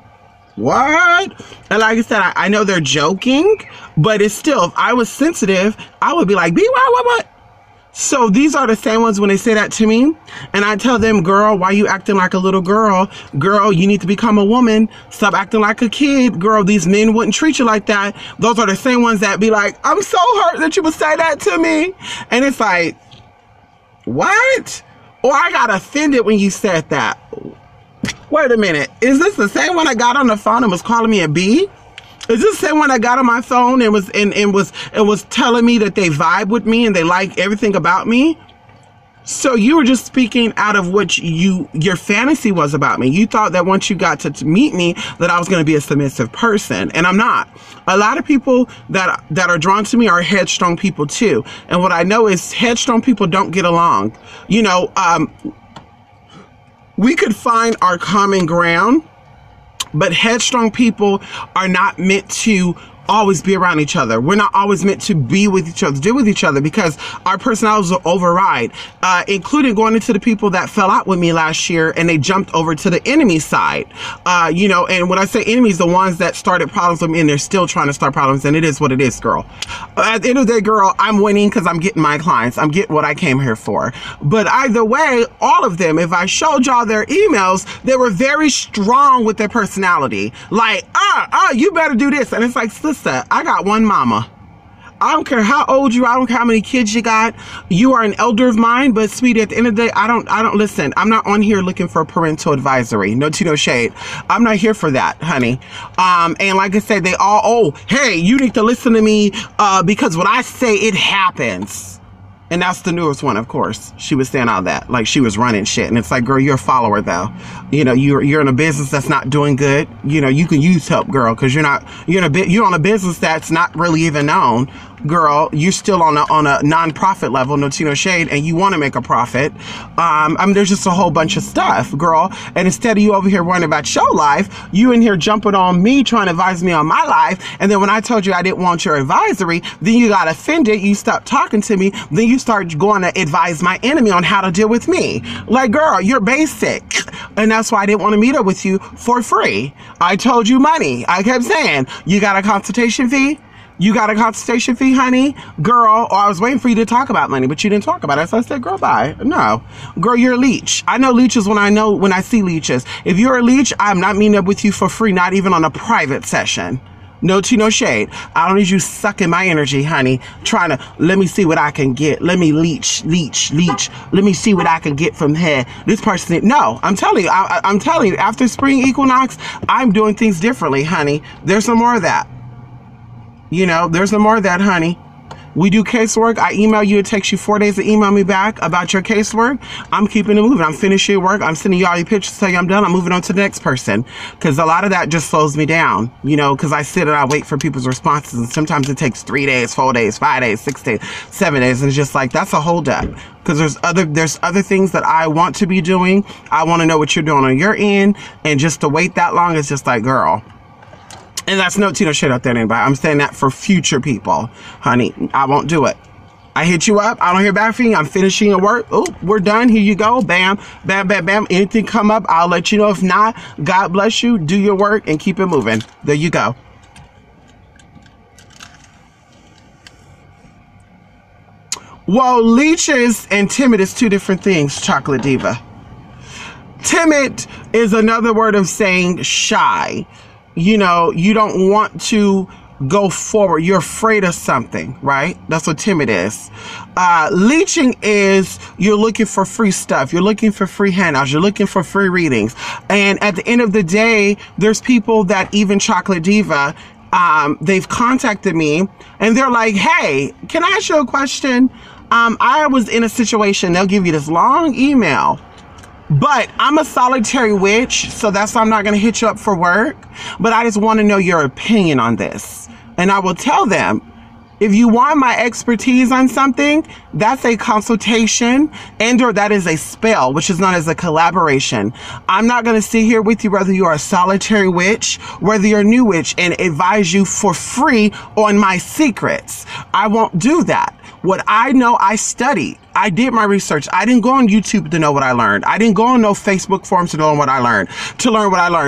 What? And like I said, I know they're joking, but it's still, if I was sensitive, I would be like, what? So these are the same ones when they say that to me. And I tell them, girl, why you acting like a little girl? Girl, you need to become a woman. Stop acting like a kid. Girl, these men wouldn't treat you like that. Those are the same ones that be like, I'm so hurt that you would say that to me. And it's like, what? Or I got offended when you said that. Wait a minute. Is this the same one I got on the phone and was calling me a B? Is this the same one I got on my phone and was telling me that they vibe with me and they like everything about me? So you were just speaking out of what your fantasy was about me. You thought that once you got to meet me that I was going to be a submissive person, and I'm not. A lot of people that are drawn to me are headstrong people too. And what I know is headstrong people don't get along. You know, we could find our common ground, but headstrong people are not meant to always be around each other. We're not always meant to be with each other, deal with each other, because our personalities will override, including going into the people that fell out with me last year and they jumped over to the enemy side. You know, and when I say enemies, the ones that started problems with me and they're still trying to start problems, and it is what it is, girl. At the end of the day, girl, I'm winning because I'm getting my clients. I'm getting what I came here for. But either way, all of them, if I showed y'all their emails, they were very strong with their personality. Like, you better do this. And it's like, sister, I got one mama. I don't care how old you are. I don't care how many kids you got. You are an elder of mine, but sweetie, at the end of the day, I don't listen. I'm not on here looking for parental advisory. No tea, no shade. I'm not here for that, honey. And like I said, they all, oh, hey, you need to listen to me because what I say, it happens. And that's the newest one, of course. She was saying all that, like she was running shit. And it's like, girl, you're a follower, though. You know, you're in a business that's not doing good. You know, you can use help, girl, because you're on a business that's not really even known. Girl, you're still on a non-profit level, no tea, no shade, and you want to make a profit. I mean, there's just a whole bunch of stuff, girl. And instead of you over here worrying about your life, you in here jumping on me, trying to advise me on my life. And then when I told you I didn't want your advisory, then you got offended. You stopped talking to me. Then you start going to advise my enemy on how to deal with me. Like, girl, you're basic. And that's why I didn't want to meet up with you for free. I told you money. I kept saying, you got a consultation fee? You got a consultation fee, honey? Girl, I was waiting for you to talk about money, but you didn't talk about it. So I said, girl, bye. No. Girl, you're a leech. I know leeches when I see leeches. If you're a leech, I'm not meeting up with you for free, not even on a private session. No tea, no shade. I don't need you sucking my energy, honey. Trying to, let me see what I can get. Let me leech. Let me see what I can get from here. This person, no, I'm telling you, I'm telling you, after spring equinox, I'm doing things differently, honey. There's some more of that. You know, there's no more of that, honey. We do casework. I email you. It takes you 4 days to email me back about your casework. I'm keeping it moving. I'm finishing your work. I'm sending you all your pictures. Tell you I'm done. I'm moving on to the next person. Because a lot of that just slows me down, you know, because I sit and I wait for people's responses. And sometimes it takes 3 days, 4 days, 5 days, 6 days, 7 days. And it's just like, that's a holdup. Because there's other things that I want to be doing. I want to know what you're doing on your end. And just to wait that long, it's just like, girl. And that's no tea, no shit out there, anybody. I'm saying that for future people, honey. I won't do it. I hit you up. I don't hear back from you. I'm finishing your work. Oh, we're done. Here you go. Bam, bam, bam, bam. Anything come up, I'll let you know. If not, God bless you. Do your work and keep it moving. There you go. Well, leeches and timid is two different things, Chocolate Diva. Timid is another word of saying shy. You know, you don't want to go forward. You're afraid of something, right? That's what timid is. Leeching is you're looking for free stuff. You're looking for free handouts. You're looking for free readings. And at the end of the day, there's people that even Chocolate Diva, they've contacted me and they're like, hey, can I ask you a question? I was in a situation, they'll give you this long email. But I'm a solitary witch, so that's why I'm not going to hit you up for work. But I just want to know your opinion on this. And I will tell them, if you want my expertise on something, that's a consultation and or that is a spell, which is known as a collaboration. I'm not going to sit here with you, whether you're a solitary witch, whether you're a new witch, and advise you for free on my secrets. I won't do that. What I know, I studied. I did my research. I didn't go on YouTube to know what I learned. I didn't go on no Facebook forums to know what I learned,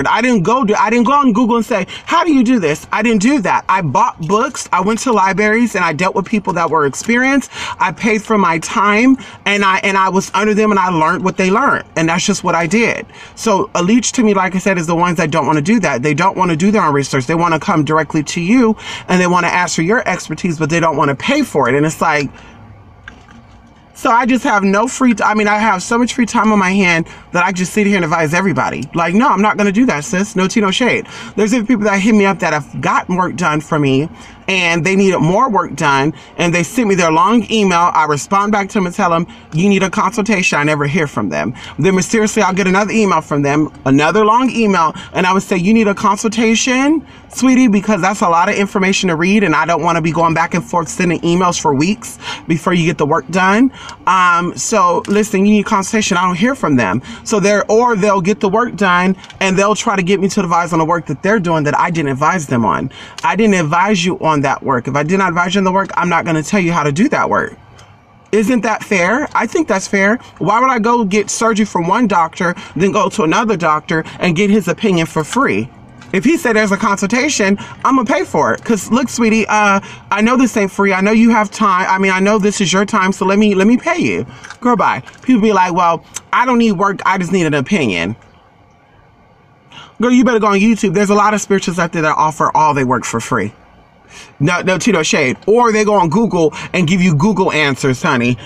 I didn't go on Google and say, how do you do this? I didn't do that. I bought books. I went to libraries and I dealt with people that were experienced. I paid for my time and I was under them and I learned what they learned. And that's just what I did. So a leech to me, like I said, is the ones that don't want to do that. They don't want to do their own research. They want to come directly to you and they want to ask for your expertise, but they don't want to pay for it. And it's like, so I just have no free time. I mean, I have so much free time on my hand that I just sit here and advise everybody. Like, no, I'm not going to do that, sis. No tea, no shade. There's even people that hit me up that have gotten work done for me and they needed more work done and they sent me their long email. I respond back to them and tell them, you need a consultation. I never hear from them. Then mysteriously, I'll get another email from them, another long email, and I would say, you need a consultation, sweetie, because that's a lot of information to read and I don't want to be going back and forth sending emails for weeks before you get the work done. So listen, you need a consultation. I don't hear from them. So they'll get the work done and they'll try to get me to advise on the work that they're doing that I didn't advise them on. I didn't advise you on that work. If I did not advise you on the work, I'm not going to tell you how to do that work. Isn't that fair? I think that's fair. Why would I go get surgery from one doctor, then go to another doctor and get his opinion for free? If he said there's a consultation, I'm gonna pay for it. Cause look, sweetie, I know this ain't free. I know you have time. I mean, I know this is your time, so let me pay you. Girl, bye. People be like, well, I don't need work. I just need an opinion. Girl, you better go on YouTube. There's a lot of spiritualists out there that offer all their work for free. No tea, no shade. Or they go on Google and give you Google answers, honey,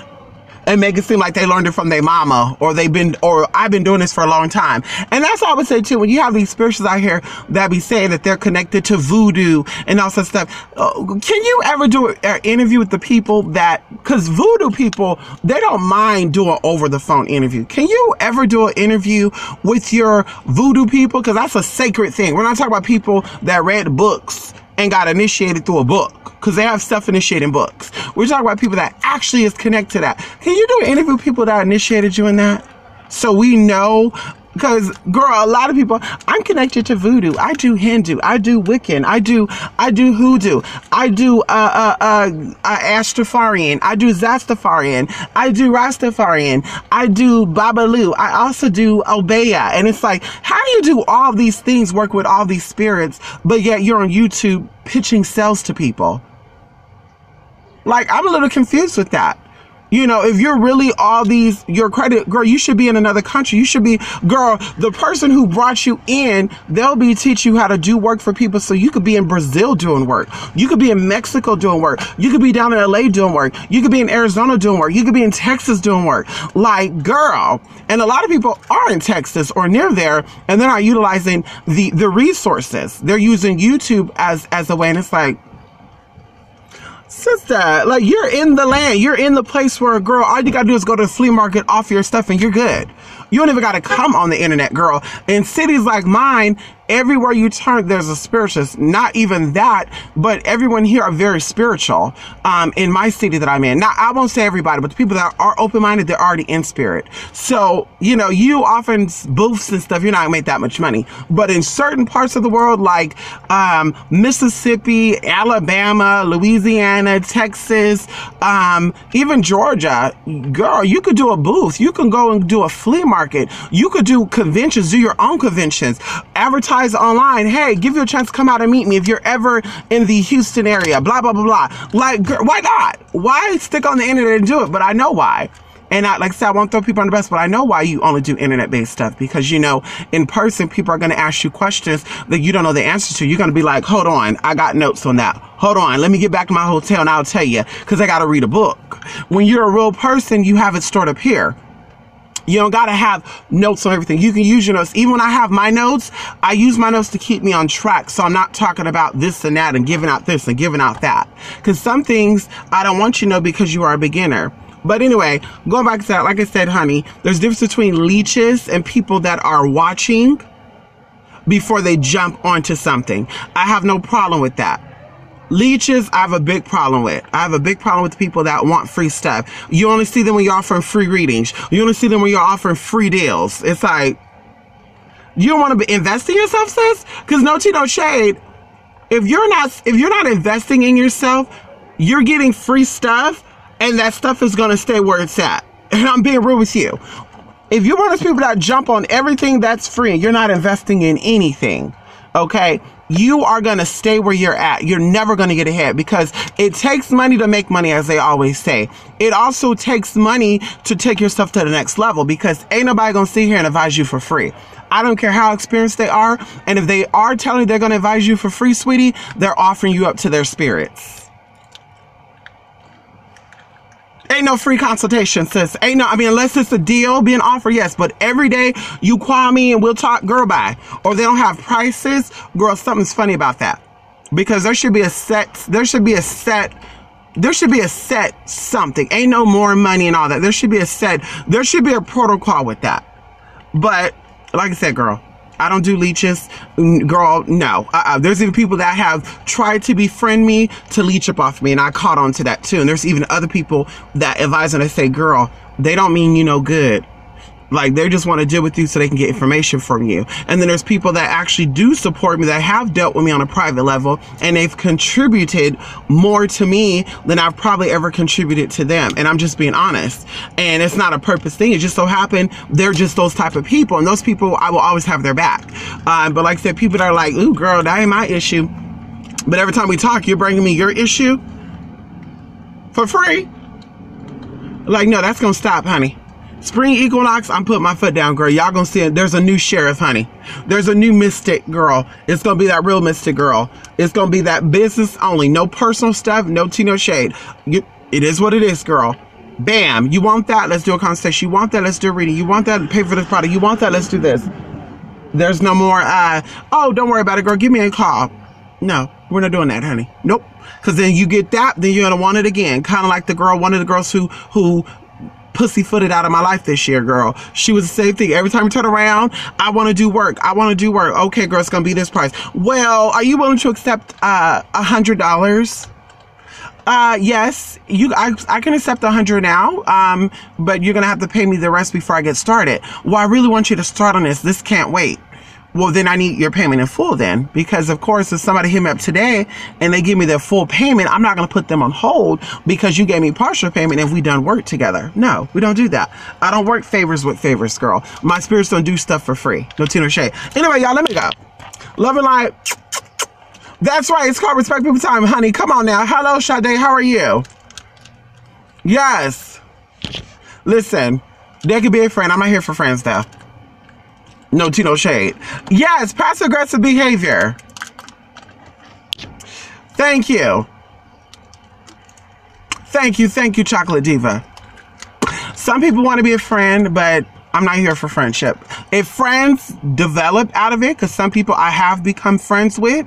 and make it seem like they learned it from their mama, or I've been doing this for a long time. And that's what I would say too, when you have these spirituals out here that be saying that they're connected to voodoo and all that stuff. Can you ever do an interview with the people because voodoo people, they don't mind doing over the phone interview. Can you ever do an interview with your voodoo people? Because that's a sacred thing. We're not talking about people that read books and got initiated through a book, because they have self-initiating books. We're talking about people that actually is connected to that. Can you do an interview with people that initiated you in that? So we know, because girl, a lot of people, I'm connected to voodoo. I do Hindu. I do Wiccan. I do hoodoo. I do Astafarian. I do Zastafarian. I do Rastafarian. I do Babalu. I also do Obeya. And it's like, how do you do all these things, work with all these spirits, but yet you're on YouTube pitching cells to people? Like, I'm a little confused with that. You know, if you're really all these, your credit, girl, you should be in another country. You should be, girl, the person who brought you in, they'll be teach you how to do work for people. So you could be in Brazil doing work. You could be in Mexico doing work. You could be down in LA doing work. You could be in Arizona doing work. You could be in Texas doing work. Like, girl, and a lot of people are in Texas or near there, and they're not utilizing the resources. They're using YouTube as a way, and it's like, sister, like, you're in the land, you're in the place where, girl, all you gotta do is go to the flea market, offer your stuff, and you're good. You don't even gotta come on the internet, girl. In cities like mine, everywhere you turn, there's a spiritualist. Not even that, but everyone here are very spiritual. In my city that I'm in. Now, I won't say everybody, but the people that are open-minded, they're already in spirit. So, you know, you often booths and stuff, you're not gonna make that much money. But in certain parts of the world, like Mississippi, Alabama, Louisiana, Texas, even Georgia, girl, you could do a booth. You can go and do a flea market. You could do conventions, do your own conventions, advertise online. Hey, give you a chance to come out and meet me if you're ever in the Houston area, blah, blah, blah, blah. Like, girl, why not? Why stick on the internet and do it? But I know why. And like I said, I won't throw people on the bus, but I know why you only do internet-based stuff. Because, you know, in person, people are going to ask you questions that you don't know the answer to. You're going to be like, hold on, I got notes on that. Hold on, let me get back to my hotel and I'll tell you, because I got to read a book. When you're a real person, you have it stored up here. You don't got to have notes on everything. You can use your notes. Even when I have my notes, I use my notes to keep me on track. So I'm not talking about this and that and giving out this and giving out that. Because some things I don't want you to know because you are a beginner. But anyway, going back to that, like I said, honey, there's a difference between leeches and people that are watching before they jump onto something. I have no problem with that. Leeches, I have a big problem with. I have a big problem with people that want free stuff. You only see them when you're offering free readings. You only see them when you're offering free deals. It's like, you don't want to invest in yourself, sis? Because no tea, no shade. If you're not investing in yourself, you're getting free stuff, and that stuff is going to stay where it's at. And I'm being real with you. If you're one of those people that jump on everything that's free and you're not investing in anything, okay, you are going to stay where you're at. You're never going to get ahead, because it takes money to make money, as they always say. It also takes money to take yourself to the next level, because ain't nobody going to sit here and advise you for free. I don't care how experienced they are. And if they are telling you they're going to advise you for free, sweetie, they're offering you up to their spirits. Ain't no free consultation, sis. Ain't no, I mean, unless it's a deal being offered, yes. But every day you call me and we'll talk, girl, bye. Or they don't have prices, girl, something's funny about that. Because there should be a set something. Ain't no more money and all that. There should be a protocol with that. But like I said, girl, I don't do leeches, girl. No, there's even people that have tried to befriend me to leech up off me, and I caught on to that too. And there's even other people that advise and they say, girl, they don't mean you no good. Like, they just want to deal with you so they can get information from you. And then there's people that actually do support me, that have dealt with me on a private level, and they've contributed more to me than I've probably ever contributed to them. And I'm just being honest. And it's not a purpose thing. It just so happened they're just those type of people. And those people, I will always have their back. But like I said, people that are like, ooh, girl, that ain't my issue. But every time we talk, you're bringing me your issue for free. Like, no, that's going to stop, honey. Spring equinox, I'm putting my foot down, girl. Y'all gonna see it. There's a new sheriff, honey. There's a new mystic, girl. It's gonna be that real mystic, girl. It's gonna be that business only. No personal stuff, no tea, no shade. It is what it is, girl. Bam. You want that? Let's do a consultation. You want that? Let's do a reading. You want that? Pay for this product. You want that? Let's do this. There's no more, oh, don't worry about it, girl. Give me a call. No, we're not doing that, honey. Nope. Because then you get that, then you're gonna want it again. Kind of like the girl, one of the girls who pussyfooted out of my life this year, girl. She was the same thing. Every time you turn around, I want to do work. I want to do work. Okay, girl, it's going to be this price. Well, are you willing to accept $100? Yes, I can accept 100 now. But you're going to have to pay me the rest before I get started. Well, I really want you to start on this. This can't wait. Well, then I need your payment in full then, because of course, if somebody hit me up today and they give me their full payment, I'm not going to put them on hold because you gave me partial payment and we done work together. No, we don't do that. I don't work favors with favors, girl. My spirits don't do stuff for free. No tea, no shade. Anyway, y'all, let me go. Love and light. That's right. It's called Respect People Time, honey. Come on now. Hello, Sade. How are you? Yes. Listen, they could be a friend. I'm not here for friends, though. No tea, no shade. Yes, passive aggressive behavior. Thank you. Thank you, Chocolate Diva. Some people want to be a friend, but I'm not here for friendship. If friends develop out of it, because some people I have become friends with,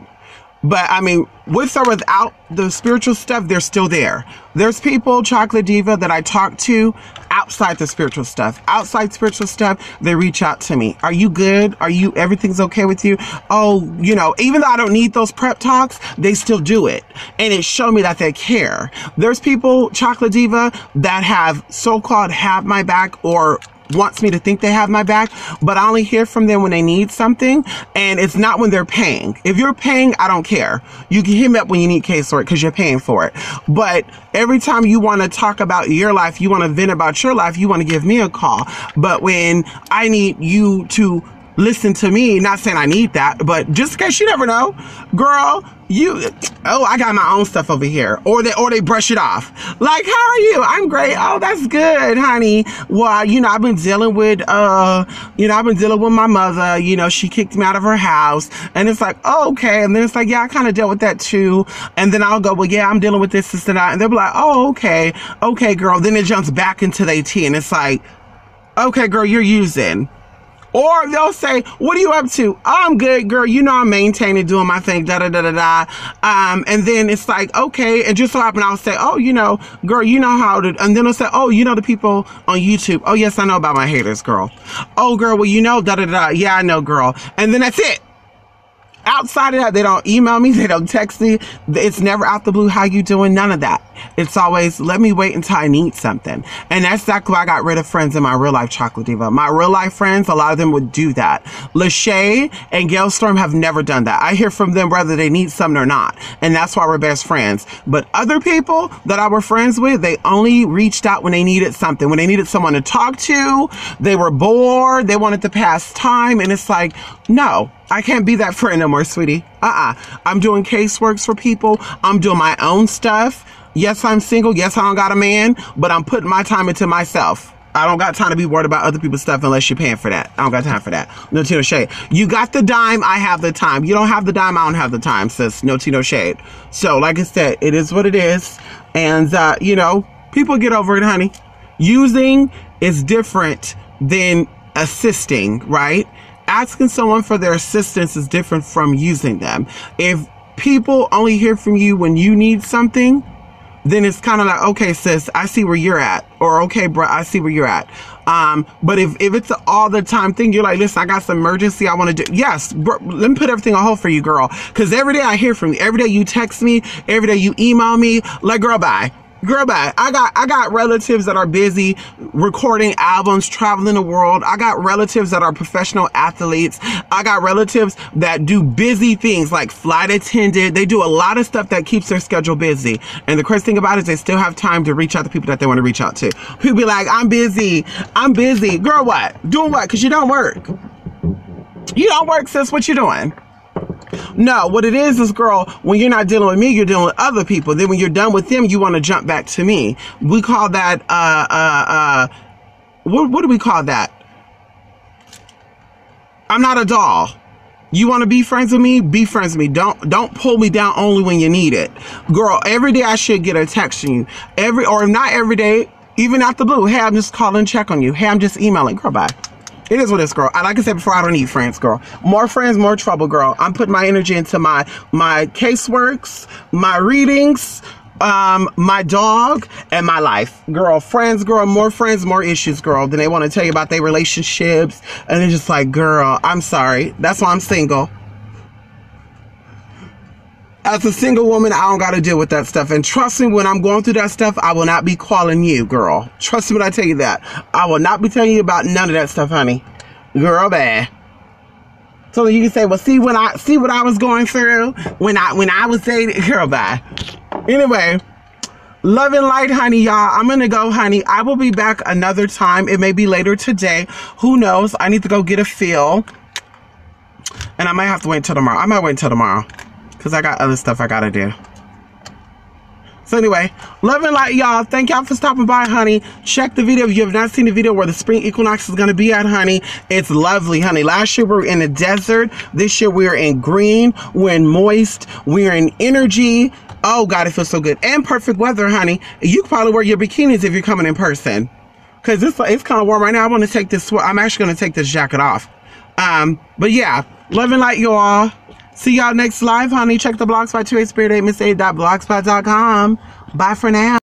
but I mean, with or without the spiritual stuff, they're still there. There's people, Chocolate Diva, that I talk to outside the spiritual stuff. Outside spiritual stuff, they reach out to me. Are you good? Everything's okay with you? Oh, you know, even though I don't need those prep talks, they still do it. And it showed me that they care. There's people, Chocolate Diva, that have so-called have my back or wants me to think they have my back, but I only hear from them when they need something, and it's not when they're paying. If you're paying, I don't care. You can hit me up when you need casework because you're paying for it. But every time you want to talk about your life, you want to vent about your life, you want to give me a call. But when I need you to listen to me, not saying I need that, but just in case, you never know, girl, I got my own stuff over here. Or they brush it off. Like, how are you? I'm great. Oh, that's good, honey. Well, I've been dealing with, my mother. She kicked me out of her house. And it's like, oh, okay. And then it's like, yeah, I kind of dealt with that too. And then I'll go, well, yeah, I'm dealing with this and that. And they'll be like, oh, okay. Okay, girl. Then it jumps back into their tea. And it's like, okay, girl, you're using. Or they'll say, what are you up to? Oh, I'm good, girl. I'm maintaining, doing my thing, da-da-da-da-da. And then it's like, okay. And just so happen, I'll say, oh, girl, you know how to, and then they'll say, oh, the people on YouTube. Oh, yes, I know about my haters, girl. Oh, girl, well, da-da-da. Yeah, I know, girl. And then that's it. Outside of that, they don't email me, they don't text me. It's never out the blue, how you doing? None of that. It's always, let me wait until I need something. And that's exactly why I got rid of friends in my real life, Chocolate Diva. My real life friends, a lot of them would do that. Lachey and Gail Storm have never done that. I hear from them whether they need something or not. And that's why we're best friends. But other people that I were friends with, they only reached out when they needed something. When they needed someone to talk to, they were bored, they wanted to pass time. And it's like, no. I can't be that friend no more, sweetie. I'm doing caseworks for people. I'm doing my own stuff. Yes, I'm single. Yes, I don't got a man, but I'm putting my time into myself. I don't got time to be worried about other people's stuff unless you're paying for that. I don't got time for that. No tea, no shade. You got the dime, I have the time. You don't have the dime, I don't have the time, sis. No tea, no shade. So, like I said, it is what it is. And, people get over it, honey. Using is different than assisting, right? Asking someone for their assistance is different from using them. If people only hear from you when you need something, then it's kind of like, okay, sis, I see where you're at. Or, okay, bro, I see where you're at. But if it's an all the time thing, you're like, listen, I got some emergency I want to do. Yes, bro, let me put everything on hold for you, girl. Because every day I hear from you. Every day you text me. Every day you email me. Like, girl, bye. Girl, bye. I got relatives that are busy recording albums, traveling the world. I got relatives that are professional athletes. I got relatives that do busy things like flight attendant. They do a lot of stuff that keeps their schedule busy. And the crazy thing about it is they still have time to reach out to people that they want to reach out to. People be like, I'm busy. I'm busy. Girl, what? Doing what? Because you don't work. You don't work, sis. What you doing? No, what it is, girl, when you're not dealing with me, you're dealing with other people. Then when you're done with them, you want to jump back to me. We call that, what do we call that? I'm not a doll. You want to be friends with me? Be friends with me. Don't pull me down only when you need it. Girl, every day I should get a text from you. Or not every day, even out the blue. Hey, I'm just calling, check on you. Hey, I'm just emailing. Girl, bye. It is what it is, girl. Like I said before, I don't need friends, girl. More friends, more trouble, girl. I'm putting my energy into my caseworks, my readings, my dog, and my life. Girl, friends, girl, more issues, girl. Then they want to tell you about their relationships. And they're just like, girl, I'm sorry. That's why I'm single. As a single woman, I don't got to deal with that stuff. And trust me, when I'm going through that stuff, I will not be calling you, girl. Trust me when I tell you that. I will not be telling you about none of that stuff, honey. Girl, bad. So you can say, well, see what I was going through when I was dating. Girl, bye. Anyway, love and light, honey, y'all. I'm going to go, honey. I will be back another time. It may be later today. Who knows? I need to go get a feel. And I might have to wait until tomorrow. I might wait until tomorrow. Because I got other stuff I got to do. So anyway, love and light, y'all. Thank y'all for stopping by, honey. Check the video if you have not seen the video where the spring equinox is going to be at, honey. It's lovely, honey. Last year we were in the desert. This year we're in green. We're in moist. We're in energy. Oh, God, it feels so good. And perfect weather, honey. You can probably wear your bikinis if you're coming in person. Because it's kind of warm right now. I want to take this. I'm actually going to take this jacket off. But yeah, love and light, y'all. See y'all next live, honey. Check the blogspot 28spirit8miss8.blogspot.com. Bye for now.